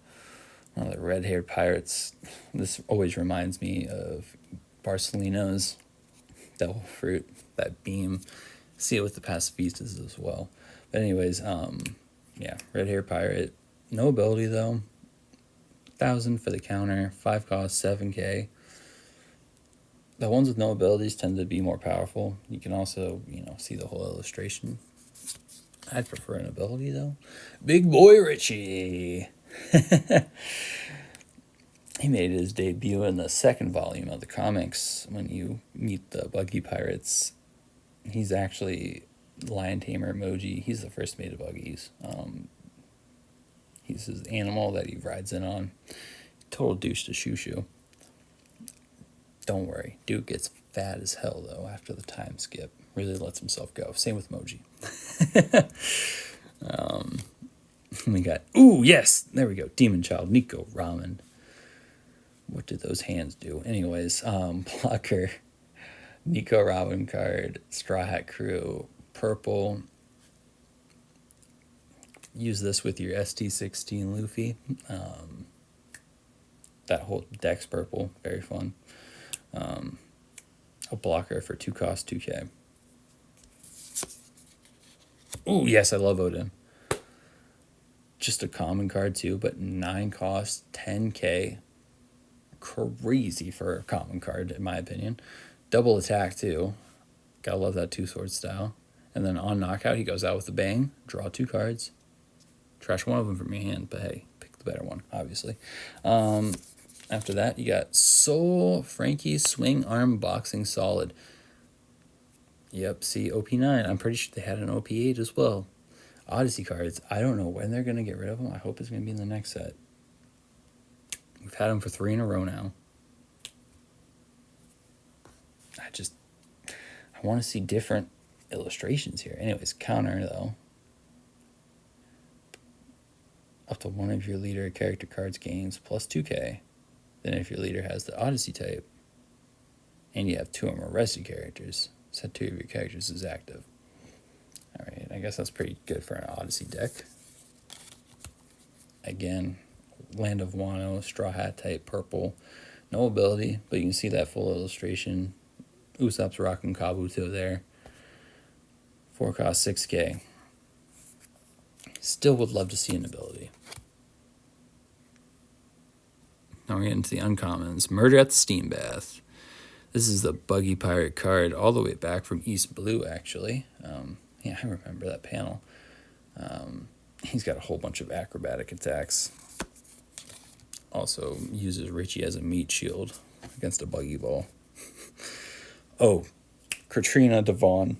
One of the red-haired pirates. This always reminds me of Barcelino's Devil Fruit, that beam. See it with the pacifistas as well. But anyways, yeah, red-haired pirate. No ability, though. 1,000 for the counter. 5 cost, 7k. The ones with no abilities tend to be more powerful. You can also, see the whole illustration. I'd prefer an ability, though. Big Boy Richie. He made his debut in the second volume of the comics when you meet the buggy pirates. He's actually Lion Tamer emoji. He's the first mate of buggies. He's his animal that he rides in on. Total douche to Shushu. Don't worry. Dude gets fat as hell, though, after the time skip. Really lets himself go. Same with Moji. We got... Ooh, yes! There we go. Demon Child. Nico Ramen. What did those hands do? Anyways, blocker. Nico Ramen card. Straw Hat Crew. Purple. Use this with your ST16 Luffy. That whole deck's purple. Very fun. A blocker for 2 cost, 2k. Ooh, yes, I love Odin. Just a common card, too, but 9 cost, 10k. Crazy for a common card, in my opinion. Double attack, too. Gotta love that 2-sword style. And then on knockout, he goes out with a bang. Draw 2 cards. Trash one of them from your hand, but hey, pick the better one, obviously. After that, you got Soul Frankie Swing Arm Boxing Solid. Yep, see, OP9. I'm pretty sure they had an OP8 as well. Odyssey cards. I don't know when they're going to get rid of them. I hope it's going to be in the next set. We've had them for 3 in a row now. I want to see different illustrations here. Anyways, counter, though. Up to one of your leader character cards gains plus 2k. Then if your leader has the Odyssey type, and you have 2 or more rescue characters, set 2 of your characters as active. Alright, I guess that's pretty good for an Odyssey deck. Again, Land of Wano, Straw Hat type, purple. No ability, but you can see that full illustration. Usopp's rocking Kabuto there. 4 cost, 6k. Still would love to see an ability. Now we're getting to the uncommons. Murder at the Steam Bath. This is the Buggy Pirate card all the way back from East Blue, actually. Yeah, I remember that panel. He's got a whole bunch of acrobatic attacks. Also uses Richie as a meat shield against a buggy ball. Oh, Katrina Devon.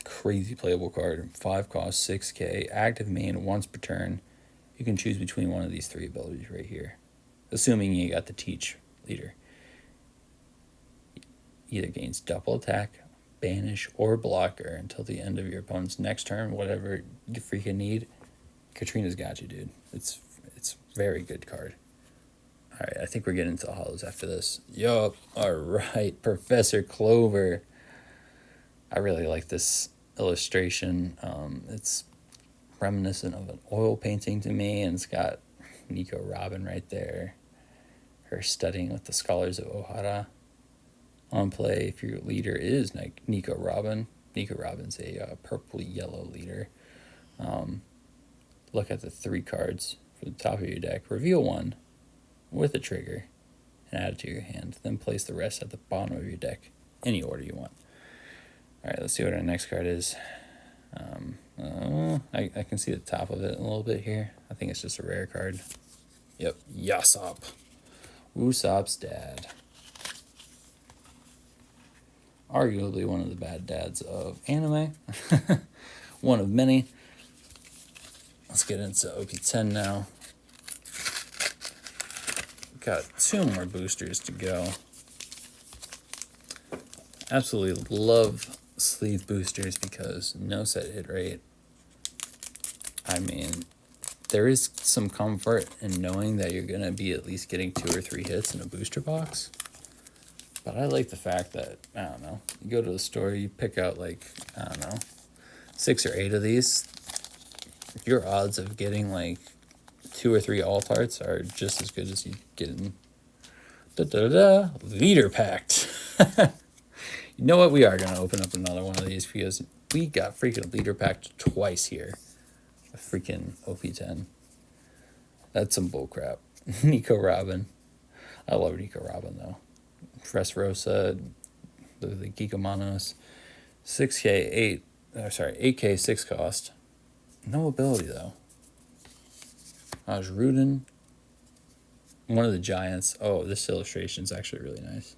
Crazy playable card. 5 cost, 6k. Active main once per turn. You can choose between one of these 3 abilities right here. Assuming you got the Teach leader. Either gains double attack, banish, or blocker until the end of your opponent's next turn. Whatever you freaking need. Katrina's got you, dude. It's very good card. Alright, I think we're getting into the hollows after this. Yup. Alright, Professor Clover. I really like this illustration. It's reminiscent of an oil painting to me, and it's got Nico Robin right there. Her studying with the scholars of Ohara. On play, if your leader is Nico Robin. Nico Robin's a purple-yellow leader. Look at the 3 cards for the top of your deck. Reveal 1 with a trigger and add it to your hand. Then place the rest at the bottom of your deck any order you want. All right, let's see what our next card is. I can see the top of it a little bit here. I think it's just a rare card. Yep, Yasop. Usopp's dad. Arguably one of the bad dads of anime. One of many. Let's get into OP10 now. Got 2 more boosters to go. Absolutely love sleeve boosters because no set hit rate. I mean, there is some comfort in knowing that you're going to be at least getting 2 or 3 hits in a booster box. But I like the fact that, I don't know, you go to the store, you pick out like, I don't know, 6 or 8 of these. Your odds of getting like 2 or 3 alt arts are just as good as you getting leader packed. You know what? We are going to open up another one of these because we got freaking leader packed twice here. A freaking OP10. That's some bullcrap. Nico Robin. I love Nico Robin though. Dressrosa, the Geekomanos. 8K 6 cost. No ability though. I was rooting. One of the giants. Oh, this illustration is actually really nice.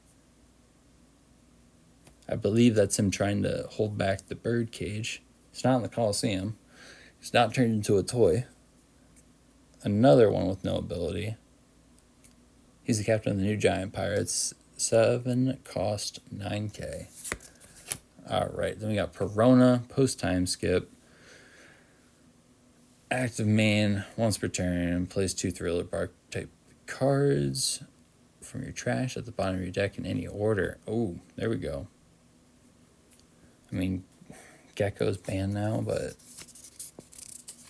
I believe that's him trying to hold back the bird cage. It's not in the Coliseum. It's not turned into a toy. Another one with no ability. He's the captain of the new giant pirates. 7 cost 9K. Alright, then we got Perona, post time skip. Active main, once per turn. Plays 2 Thriller Bark type cards from your trash at the bottom of your deck in any order. Oh, there we go. I mean, Gecko's banned now, but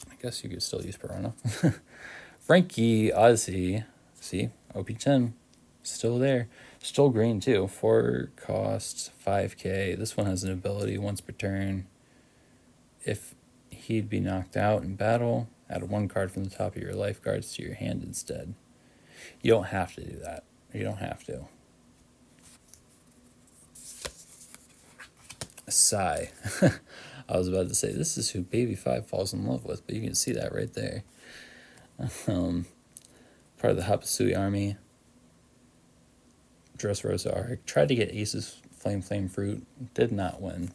I guess you could still use Perona. Frankie, Ozzy, see, OP10, still there. Still green too, 4 costs, 5K. This one has an ability once per turn. If he'd be knocked out in battle, add 1 card from the top of your life cards to your hand instead. You don't have to do that. You don't have to. Sigh. I was about to say, this is who Baby5 falls in love with, but you can see that right there. Part of the Hapasui army. Dressrosa Arc. Tried to get Ace's Flame Fruit. Did not win.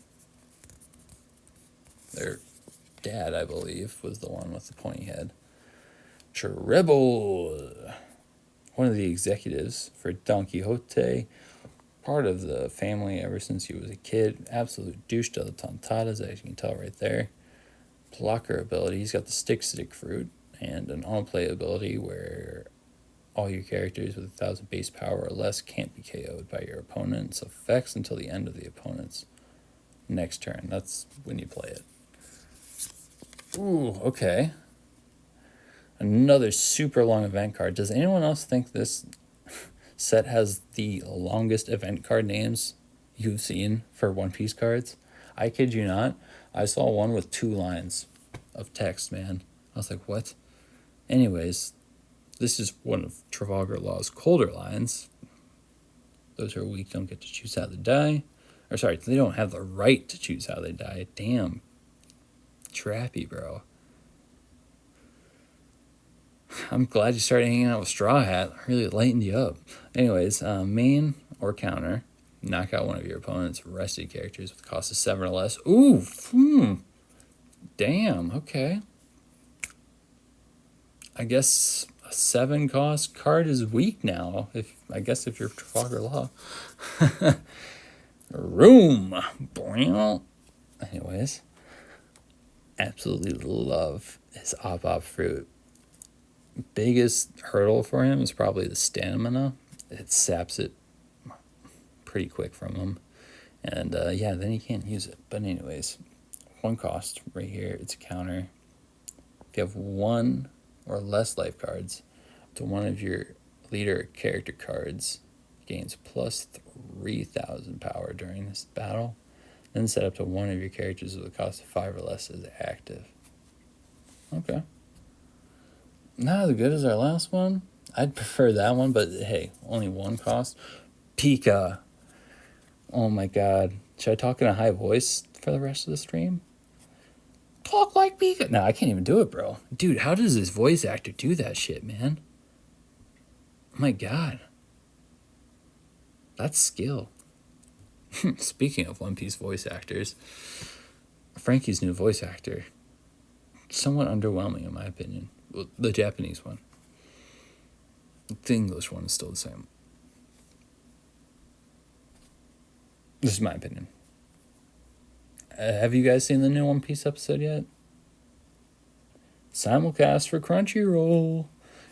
Their dad, I believe, was the one with the pointy head. Treble. One of the executives for Don Quixote. Part of the family ever since he was a kid. Absolute douche to the tontadas, as you can tell right there. Blocker ability. He's got the stick fruit and an on-play ability where all your characters with 1,000 base power or less can't be KO'd by your opponent's effects until the end of the opponent's next turn. That's when you play it. Ooh, okay. Another super long event card. Does anyone else think this set has the longest event card names you've seen for One Piece cards? I kid you not. I saw one with 2 lines of text, man. I was like, what? Anyways, this is one of Trafalgar Law's colder lines. Those who are weak don't get to choose how they die. Or sorry, they don't have the right to choose how they die. Damn. Trappy, bro. I'm glad you started hanging out with Straw Hat. Really lightened you up. Anyways, main or counter. Knock out one of your opponent's rested characters with a cost of 7 or less. Ooh, damn, okay. I guess a 7 cost card is weak now. I guess if you're Trafalgar Law. Room. Anyways. Absolutely love his op fruit. Biggest hurdle for him is probably the stamina. It saps it pretty quick from him. And yeah, then you can't use it. But anyways, 1 cost right here. It's a counter. If you have 1 or less life cards to one of your leader character cards, gains plus 3,000 power during this battle. Then set up to one of your characters with a cost of 5 or less as active. Okay. Not as good as our last one. I'd prefer that one, but hey, only 1 cost. Pika. Oh my god. Should I talk in a high voice for the rest of the stream? Talk like me. No, I can't even do it, bro. Dude, how does this voice actor do that shit, man? Oh my god. That's skill. Speaking of One Piece voice actors, Frankie's new voice actor, somewhat underwhelming in my opinion. Well, the Japanese one. The English one is still the same. This is my opinion. Have you guys seen the new One Piece episode yet? Simulcast for Crunchyroll.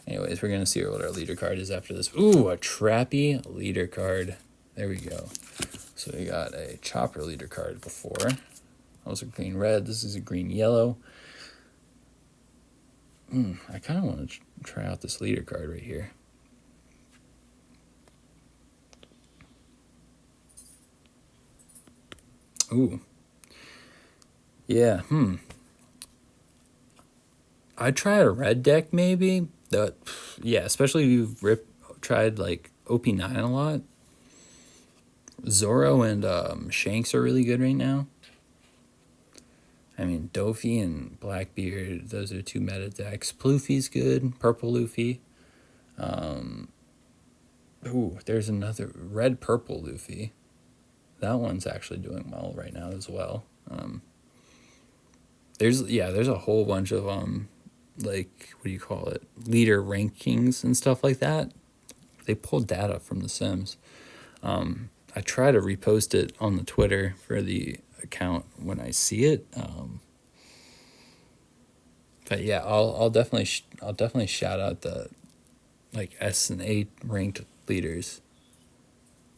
Anyways, we're going to see what our leader card is after this. Ooh, a trappy leader card. There we go. So we got a chopper leader card before. That was a green red. This is a green yellow. I kind of want to try out this leader card right here. Ooh. Yeah, I'd try a red deck maybe. Yeah, especially if you've tried like OP9 a lot. Zoro and Shanks are really good right now. I mean, Dofi and Blackbeard, those are two meta decks. Pluffy's good, Purple Luffy. Ooh, there's another red-purple Luffy. That one's actually doing well right now as well. There's a whole bunch of like, what do you call it, leader rankings and stuff like that. They pulled data from The Sims. I try to repost it on the Twitter for the account when I see it. But yeah, I'll definitely shout out the like S and A ranked leaders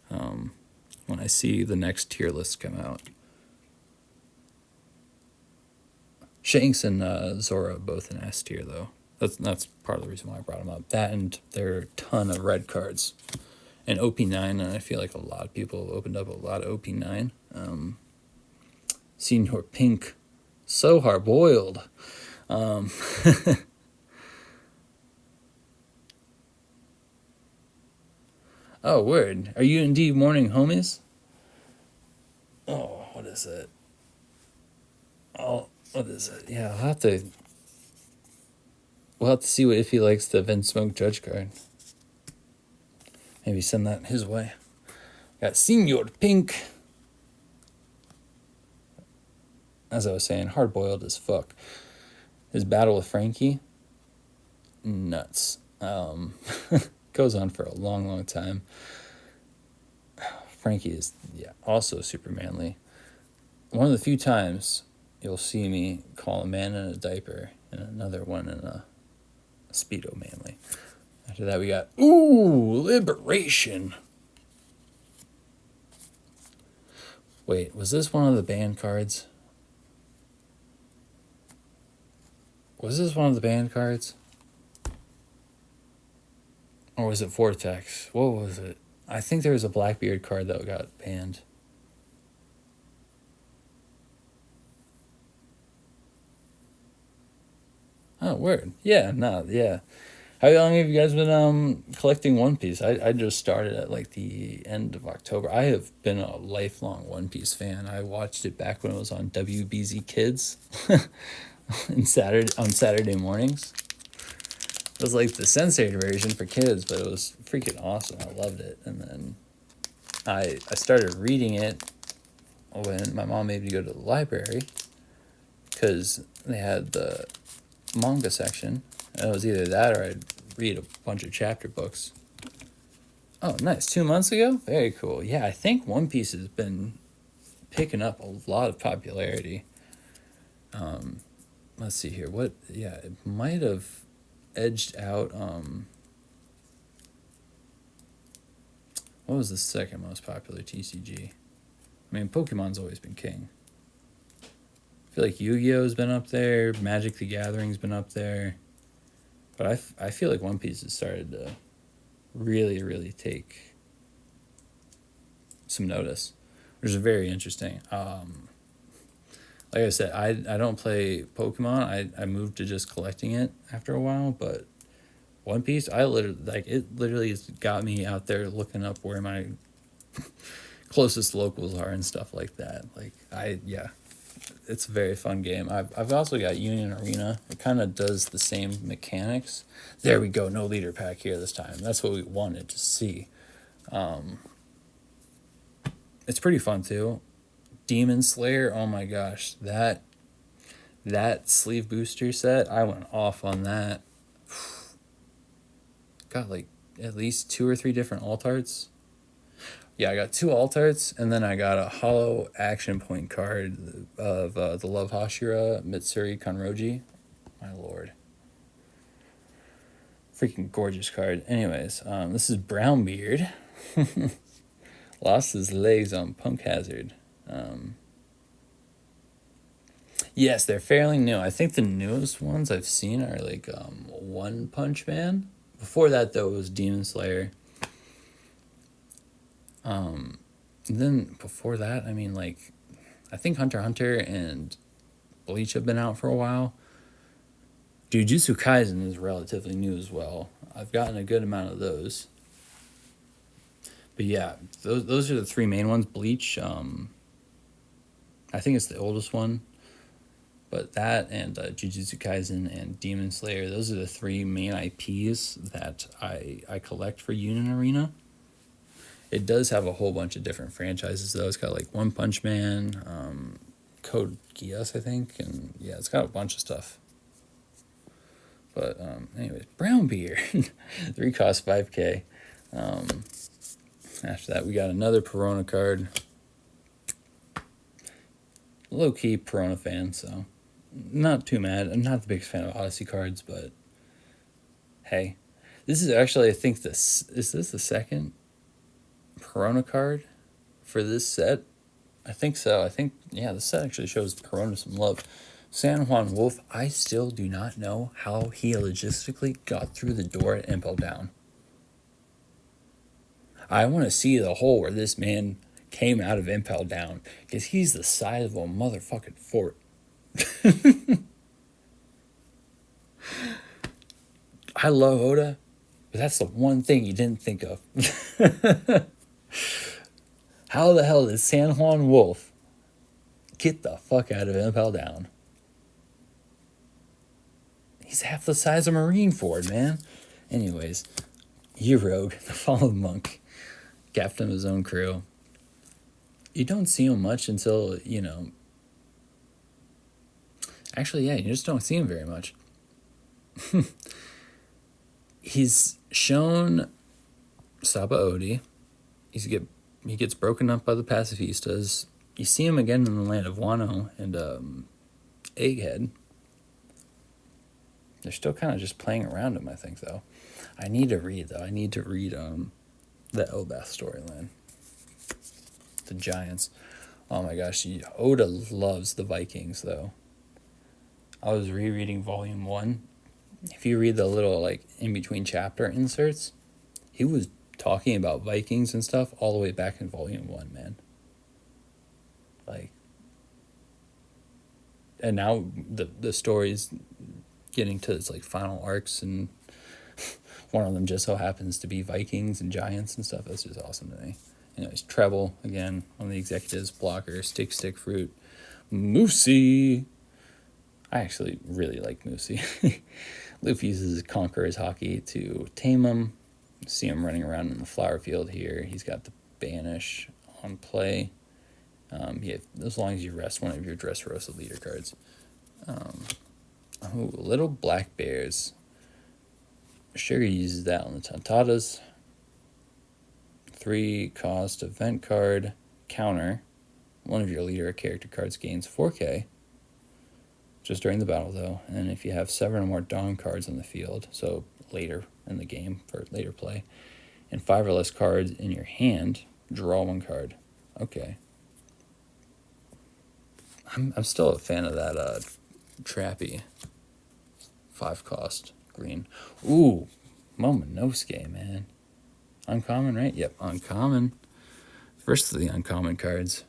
when I see the next tier list come out. Shanks and Zora both in S tier though. That's part of the reason why I brought them up. That and there are a ton of red cards. And OP9, and I feel like a lot of people have opened up a lot of OP9. Senior Pink, so hard boiled. Oh, word. Are you indeed mourning homies? Oh, what is it? Oh, what is it? Yeah, we'll have to see if he likes the Vince Smoke Judge card. Maybe send that his way. Got Senior Pink. As I was saying, hard-boiled as fuck. His battle with Frankie, nuts. Goes on for a long, long time. Frankie is, also super manly. One of the few times you'll see me call a man in a diaper and another one in a Speedo manly. After that, we got, Liberation. Wait, was this one of the banned cards? Was this one of the banned cards? Or was it Vortex? What was it? I think there was a Blackbeard card that got banned. Oh, word. Yeah, yeah. How long have you guys been collecting One Piece? I just started at like the end of October. I have been a lifelong One Piece fan. I watched it back when it was on WBZ Kids on Saturday mornings. It was like the censored version for kids, but it was freaking awesome. I loved it. And then I started reading it when my mom made me go to the library because they had the manga section. And it was either that or I'd read a bunch of chapter books. Oh, nice. 2 months ago? Very cool. Yeah, I think One Piece has been picking up a lot of popularity. Let's see here. It might have edged out, what was the second most popular TCG? I mean, Pokemon's always been king. I feel like Yu-Gi-Oh's been up there, Magic the Gathering's been up there. But I feel like One Piece has started to really, really take some notice, which is very interesting. Like I said, I don't play Pokemon. I moved to just collecting it after a while, but One Piece, it literally has got me out there looking up where my closest locals are and stuff like that. Like, it's a very fun game. I've also got Union Arena. It kind of does the same mechanics. There we go. No leader pack here this time. That's what we wanted to see. It's pretty fun too. Demon Slayer. Oh my gosh, that sleeve booster set. I went off on that. Got like at least 2 or 3 different alt arts. Yeah, I got 2 alt arts, and then I got a holo action point card of the Love Hashira Mitsuri Kanroji. My lord. Freaking gorgeous card. Anyways, this is Brownbeard. Lost his legs on Punk Hazard. Yes, they're fairly new. I think the newest ones I've seen are like One Punch Man. Before that, though, it was Demon Slayer. And then before that, I mean, like, I think Hunter x Hunter and Bleach have been out for a while. Jujutsu Kaisen is relatively new as well. I've gotten a good amount of those. But yeah, those are the 3 main ones. Bleach, I think it's the oldest one. But that and Jujutsu Kaisen and Demon Slayer, those are the 3 main IPs that I collect for Union Arena. It does have a whole bunch of different franchises, though. It's got, like, One Punch Man, Code Geass, I think. And, yeah, it's got a bunch of stuff. But, anyways, Brownbeard. 3 cost 5K. After that, we got another Perona card. Low-key Perona fan, so not too mad. I'm not the biggest fan of Odyssey cards, but hey. This is actually, I think is this the second Perona card for this set? I think so. I think, yeah, this set actually shows Perona some love. San Juan Wolf, I still do not know how he logistically got through the door at Impel Down. I want to see the hole where this man came out of Impel Down, because he's the size of a motherfucking fort. I love Oda, but that's the one thing you didn't think of. How the hell did San Juan Wolf get the fuck out of Impel Down? He's half the size of Marineford, man. Anyways, Rogue, the Fallen Monk, captain of his own crew. You don't see him much until, actually, yeah, you just don't see him very much. He's shown Saba Odi. He gets broken up by the pacifistas. You see him again in the land of Wano and Egghead. They're still kind of just playing around him, I think, though. I need to read the Elbath storyline. The Giants. Oh my gosh, Oda loves the Vikings, though. I was rereading Volume 1. If you read the little, like, in-between chapter inserts, he was talking about Vikings and stuff all the way back in Volume 1, man. Like, and now the story's getting to its, like, final arcs, and one of them just so happens to be Vikings and Giants and stuff. That's just awesome to me. Anyways, Treble, again, one of the executives, blocker, stick, fruit. Moosey. I actually really like Moosey. Luffy uses Conqueror's Hockey to tame him. See him running around in the flower field here. He's got the Banish on play. As long as you rest one of your Dressrosa leader cards. Little Black Bears. Sugar uses that on the Tontatas. 3 cost event card counter. One of your leader or character cards gains 4K. Just during the battle, though. And if you have 7 or more Dawn cards on the field, so later in the game for later play, and 5 or less cards in your hand, draw 1 card. Okay. I'm still a fan of that Trappy 5 cost green. Ooh, Momonosuke, man. Uncommon, right? Yep, uncommon. First of the uncommon cards.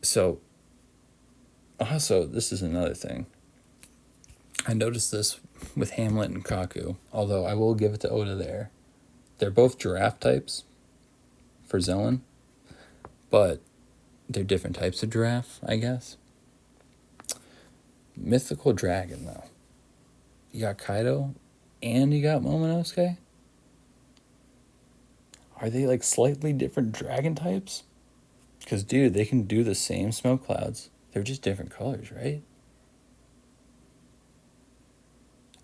So, also, this is another thing. I noticed this with Hamlet and Kaku, although I will give it to Oda there. they're both giraffe types for Zillion, but they're different types of giraffe, I guess. Mythical dragon, though. You got Kaido and you got Momonosuke. Are they like slightly different dragon types? Because, dude, they can do the same smoke clouds. They're just different colors, right?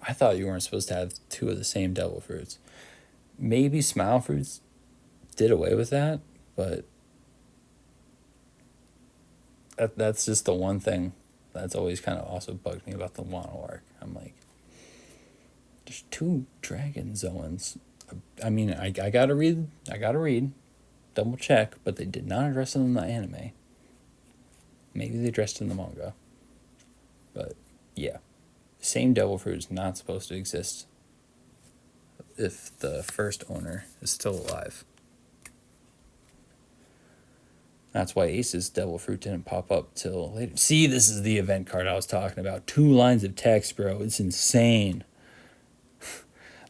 I thought you weren't supposed to have two of the same devil fruits. Maybe Smile Fruits did away with that, but that's just the one thing that's always kind of also bugged me about the Wano arc. I'm like, there's two dragon zones. I mean, I gotta read, double check, but they did not address it in the anime. Maybe they addressed it in the manga. But, yeah. Same devil fruit is not supposed to exist if the first owner is still alive. That's why Ace's devil fruit didn't pop up till later. See, this is the event card I was talking about. 2 lines of text, bro. It's insane.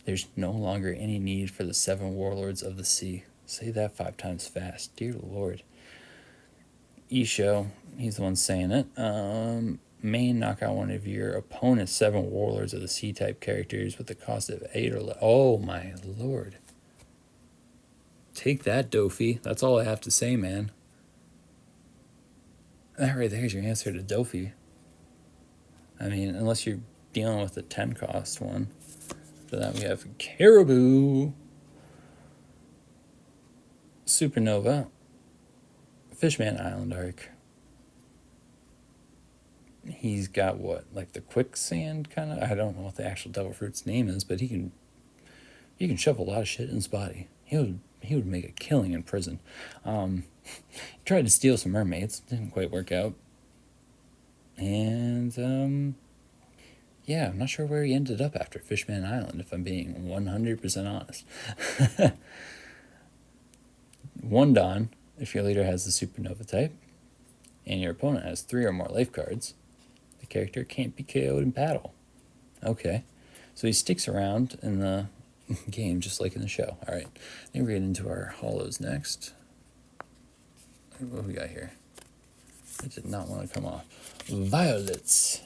There's no longer any need for the 7 warlords of the sea. Say that 5 times fast. Dear Lord. Isho, he's the one saying it. May knock out one of your opponent's 7 warlords of the sea type characters with the cost of 8 or less. Oh my lord. Take that, Dofi. That's all I have to say, man. That right there's your answer to Dofi. I mean, unless you're dealing with the 10 cost one. After that, we have Caribou, Supernova, Fishman Island arc. He's got what, like the quicksand kind of? I don't know what the actual devil fruit's name is, but he can shove a lot of shit in his body. He would make a killing in prison. He tried to steal some mermaids, didn't quite work out. And yeah, I'm not sure where he ended up after Fishman Island, if I'm being 100% honest. One Dawn, if your leader has the Supernova type, and your opponent has 3 or more life cards, the character can't be KO'd in battle. Okay, so he sticks around in the game just like in the show. All right, then we get into our holos next. What do we got here? It did not want to come off. Violets.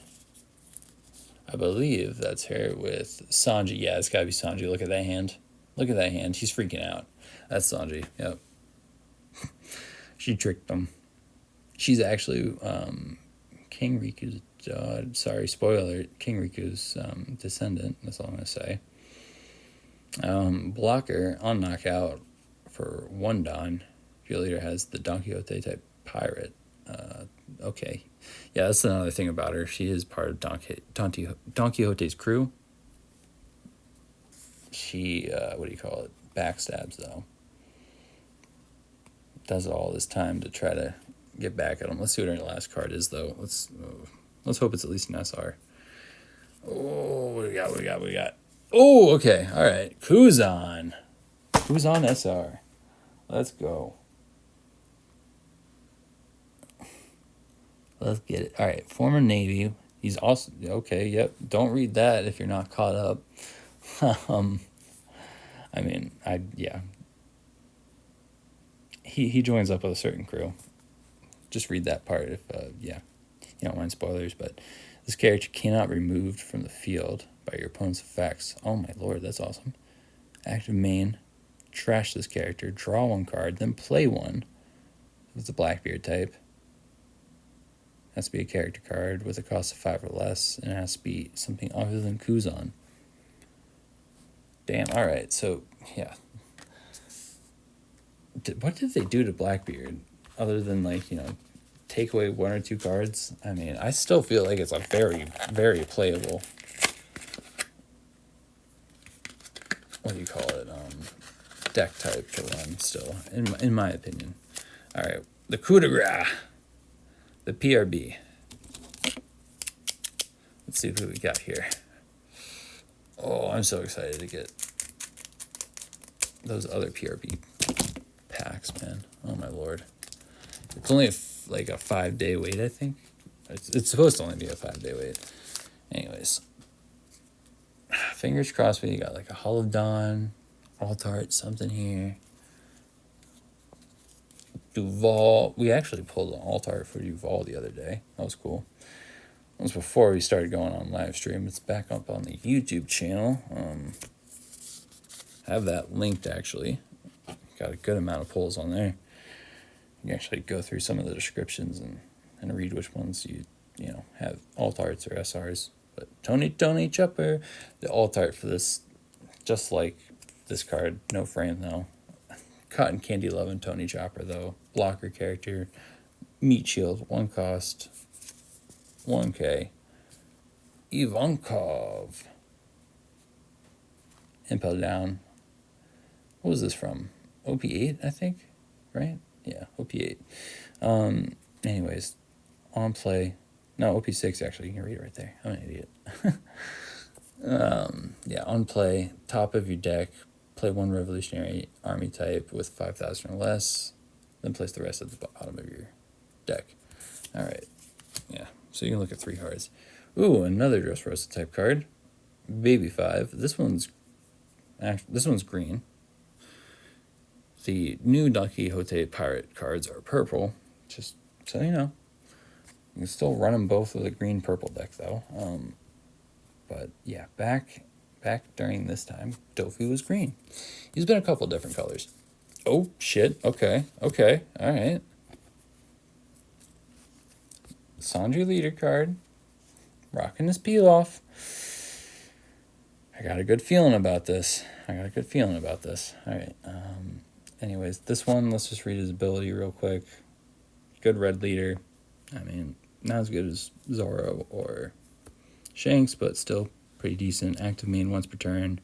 I believe that's her with Sanji. Yeah, it's got to be Sanji. Look at that hand. Look at that hand. He's freaking out. That's Sanji. Yep. She tricked him. She's actually King Riku's daughter. Sorry, spoiler. King Riku's descendant. That's all I'm going to say. Blocker on knockout for 1 Dawn. Your leader has the Don Quixote type pirate. Okay. Yeah, that's another thing about her. She is part of Don Quixote's crew. She, backstabs, though. Does it all this time to try to get back at him. Let's see what her last card is, though. Let's hope it's at least an SR. Oh, what do we got? Oh, okay. All right. Kuzan SR. Let's go. Let's get it. All right. Former Navy. He's also... Okay, yep. Don't read that if you're not caught up. Yeah. He joins up with a certain crew. Just read that part if, you don't mind spoilers. But this character cannot be removed from the field by your opponent's effects. Oh my lord, that's awesome. Active main. Trash this character. Draw 1 card. Then play 1. With the Blackbeard type. Has to be a character card with a cost of 5 or less. And it has to be something other than Kuzan. Damn, alright. So, yeah. What did they do to Blackbeard? Other than, take away 1 or 2 cards? I mean, I still feel like it's a very, very playable... What do you call it? Deck type to run still, in my opinion. Alright, the coup de grace. The PRB. Let's see who we got here. Oh, I'm so excited to get those other PRB packs, man. Oh my lord. It's only a 5-day wait, I think. It's supposed to only be a 5-day wait. Anyways. Fingers crossed we got a Hollow Dawn alt art, something here. Duval. We actually pulled an alt art for Duval the other day. That was cool. It was before we started going on live stream. It's back up on the YouTube channel. I have that linked actually. Got a good amount of polls on there. You can actually go through some of the descriptions and read which ones you know have alt arts or SRs. But Tony Chopper, the alt art for this, just like this card, no frame though. Cotton Candy Loving Tony Chopper though. Blocker character, meat shield, 1 cost, 1K. Ivankov. Impel down. What was this from? OP8, I think, right? Yeah, OP8. Anyways, on play. No, OP6 actually. You can read it right there. I'm an idiot. Yeah, on play, top of your deck, play 1 Revolutionary Army type with 5,000 or less, then place the rest at the bottom of your deck. All right. Yeah, so you can look at 3 cards. Ooh, another Dressrosa type card. Baby 5. This one's green. The new Don Quixote Pirate cards are purple, just so you know. You can still run them both with a green-purple deck, though. But yeah, back during this time, Dofi was green. He's been a couple different colors. Oh, shit. Okay, all right. Sandri leader card. Rocking his peel off. I got a good feeling about this. All right. Anyways, this one, let's just read his ability real quick. Good red leader. I mean, not as good as Zoro or Shanks, but still pretty decent. Active main once per turn.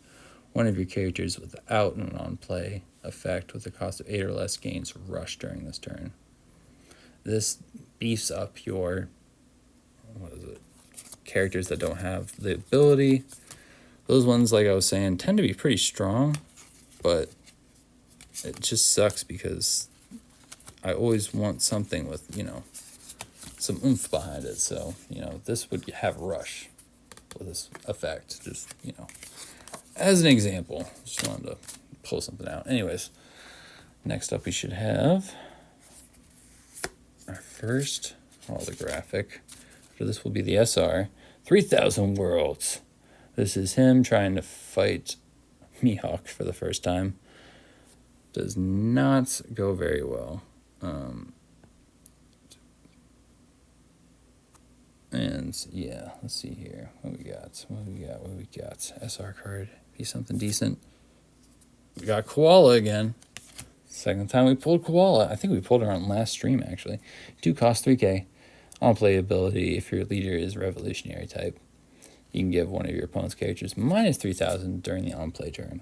One of your characters without an on-play effect with a cost of 8 or less gains rush during this turn. This beefs up your, characters that don't have the ability. Those ones, like I was saying, tend to be pretty strong, but it just sucks because I always want something with, some oomph behind it. So, this would have rush with this effect. Just, as an example. Just wanted to pull something out. Anyways, next up we should have our first holographic. So this will be the SR. 3,000 Worlds. This is him trying to fight Mihawk for the first time. Does not go very well. And yeah, let's see here. What we got? SR card. Be something decent. We got Koala again. Second time we pulled Koala. I think we pulled her on last stream, actually. 2 cost 3K. On play ability, if your leader is revolutionary type, you can give one of your opponent's characters minus 3,000 during the on-play turn.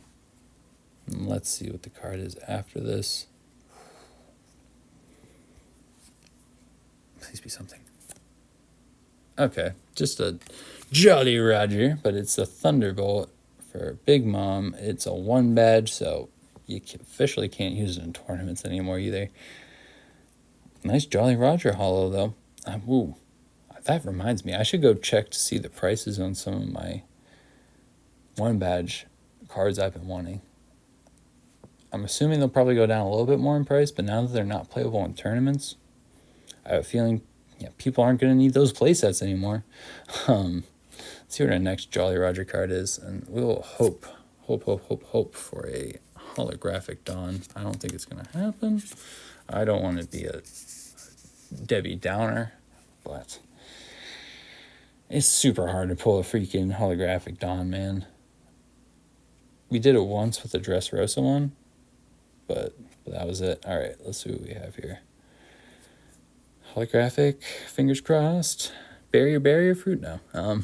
And let's see what the card is after this. Please be something. Okay, just a Jolly Roger, but it's a Thunderbolt for Big Mom. It's a 1 badge, so you officially can't use it in tournaments anymore either. Nice Jolly Roger holo, though. Ooh, that reminds me. I should go check to see the prices on some of my 1 badge cards I've been wanting. I'm assuming they'll probably go down a little bit more in price, but now that they're not playable in tournaments, I have a feeling people aren't going to need those play sets anymore. Let's see what our next Jolly Roger card is, and we'll hope for a holographic Dawn. I don't think it's going to happen. I don't want to be a Debbie Downer, but it's super hard to pull a freaking holographic Dawn, man. We did it once with the Dressrosa one, but that was it. All right, let's see what we have here. Holographic, fingers crossed. Barrier fruit? No. What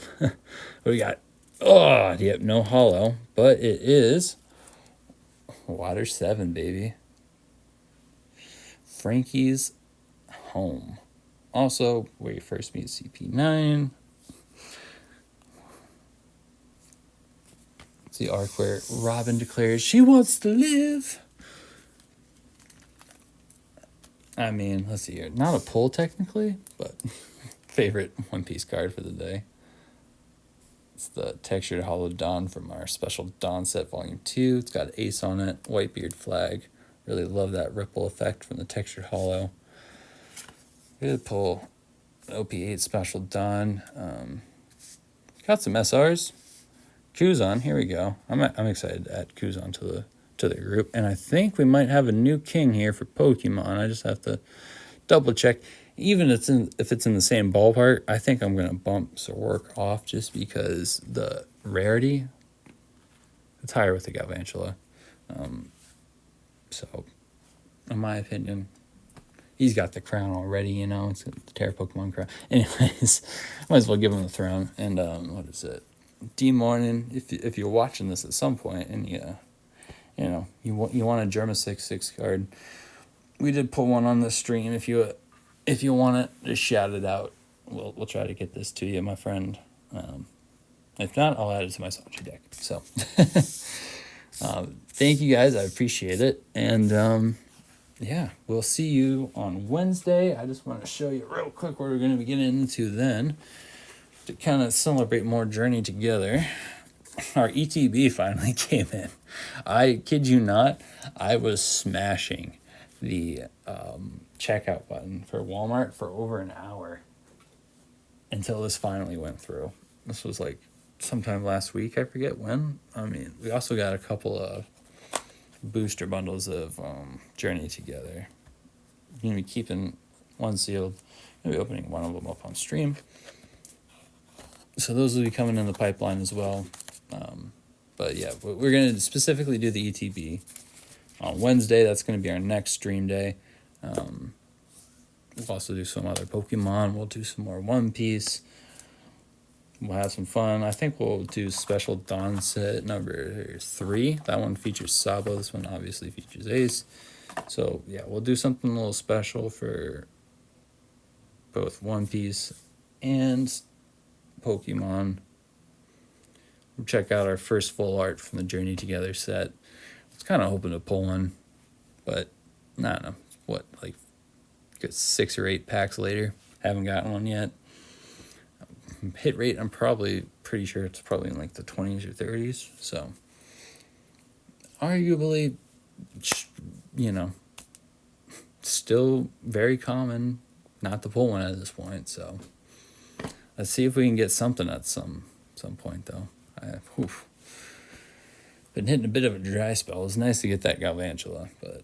do we got? Oh, yep, no holo, but it is Water 7, baby. Frankie's Home. Also, where you first meet CP9. It's the arc where Robin declares she wants to live. I mean, let's see here. Not a pull technically, but favorite One Piece card for the day. It's the textured hollow Dawn from our special Dawn set volume 2. It's got Ace on it, Whitebeard Flag. Really love that ripple effect from the textured hollow. Good pull. OP8 special Dawn. Got some SRs. Kuzan, here we go. I'm excited to add Kuzan to the group, and I think we might have a new king here for Pokemon. I just have to double check. Even if it's in the same ballpark, I think I'm gonna bump Zaroark off just because the rarity. It's higher with the Galvantula, so in my opinion, he's got the crown already. You know, it's the Terra Pokemon crown. Anyways, might as well give him the throne. And what is it? D Morning. If you're watching this at some point and you want a Germa 6/6 card, we did pull one on the stream. If you want it, just shout it out. We'll try to get this to you, my friend. If not, I'll add it to my Sachi deck. So, thank you guys. I appreciate it. And yeah, we'll see you on Wednesday. I just want to show you real quick what we're going to be getting into then to kind of celebrate more Journey together. Our ETB finally came in. I kid you not, I was smashing the checkout button for Walmart for over an hour until this finally went through. This was like sometime last week, I forget when. I mean, we also got a couple of booster bundles of Journey together. You're going to be keeping one sealed. I'm going to be opening one of them up on stream. So those will be coming in the pipeline as well. But yeah, we're going to specifically do the ETB on Wednesday. That's going to be our next stream day. We'll also do some other Pokemon. We'll do some more One Piece. We'll have some fun. I think we'll do special Dawn set number 3. That one features Sabo. This one obviously features Ace. So yeah, we'll do something a little special for both One Piece and Pokemon. We'll check out our first full art from the Journey Together set. I was kind of hoping to pull one, but I don't know. What, like 6 or 8 packs later? Haven't gotten one yet. Hit rate, I'm pretty sure it's probably in like the 20s or 30s. So, arguably, still very common not to pull one at this point. So, let's see if we can get something at some point, though. Been hitting a bit of a dry spell. It's nice to get that Galvantula, but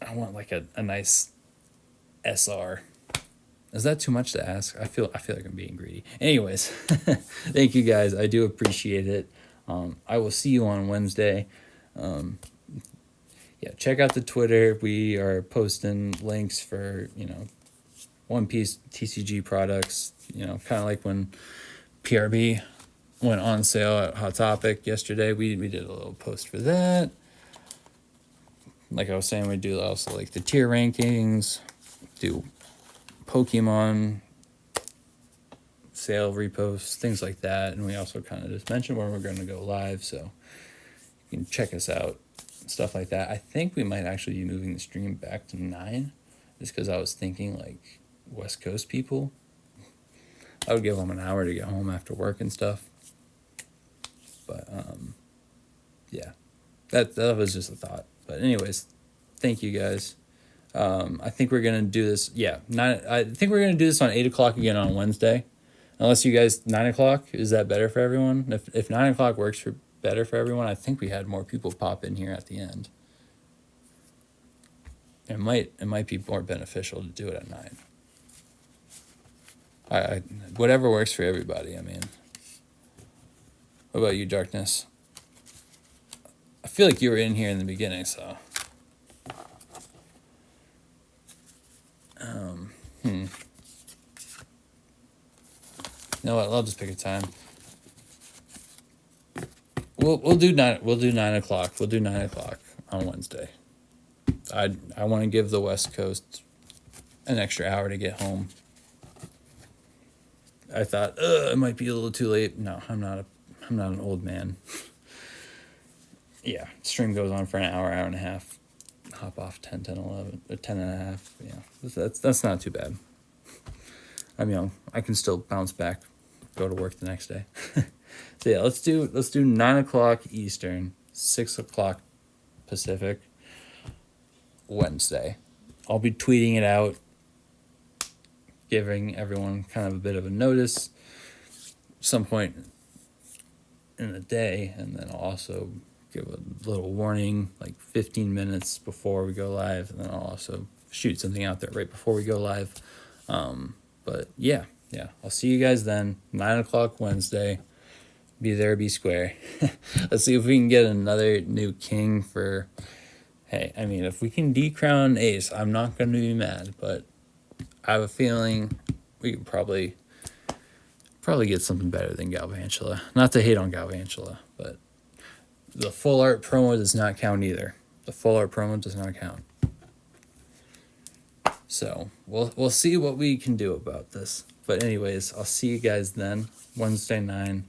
I want like a nice SR. Is that too much to ask? I feel like I'm being greedy. Anyways, thank you guys. I do appreciate it. I will see you on Wednesday. Yeah, check out the Twitter. We are posting links for, One Piece TCG products. Kind of like when PRB went on sale at Hot Topic yesterday. We did a little post for that. Like I was saying, we do also like the tier rankings, do Pokemon sale reposts, things like that. And we also kind of just mentioned when we're going to go live, so you can check us out, stuff like that. I think we might actually be moving the stream back to 9, just because I was thinking like West Coast people, I would give them an hour to get home after work and stuff. But yeah, that was just a thought. But anyways, thank you guys. I think we're gonna do this. Yeah, I think we're gonna do this on 8 o'clock again on Wednesday. Unless you guys 9 o'clock, is that better for everyone? If 9 o'clock works better for everyone, I think we had more people pop in here at the end. It might be more beneficial to do it at 9. I whatever works for everybody. I mean, what about you, Darkness? I feel like you were in here in the beginning, so. You know what? I'll just pick a time. We'll do 9 o'clock. We'll do 9 o'clock on Wednesday. I want to give the West Coast an extra hour to get home. I thought it might be a little too late. No, I'm not an old man. Yeah, stream goes on for an hour and a half. Hop off 10, 11, or 10 and a half. Yeah, that's not too bad. I'm young. I can still bounce back go to work the next day. So yeah, let's do 9 o'clock Eastern, 6 o'clock Pacific, Wednesday. I'll be tweeting it out, giving everyone kind of a bit of a notice some point in the day, and then I'll also give a little warning like 15 minutes before we go live, and then I'll also shoot something out there right before we go live. But yeah, I'll see you guys then. 9 o'clock Wednesday. Be there, be square. Let's see if we can get another new king for... Hey, I mean, if we can decrown ace, I'm not going to be mad, but I have a feeling we could probably get something better than Galvantula. Not to hate on Galvantula, but the full art promo does not count either. The full art promo does not count. So we'll see what we can do about this. But anyways, I'll see you guys then, Wednesday 9.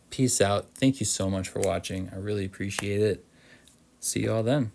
Peace out. Thank you so much for watching. I really appreciate it. See you all then.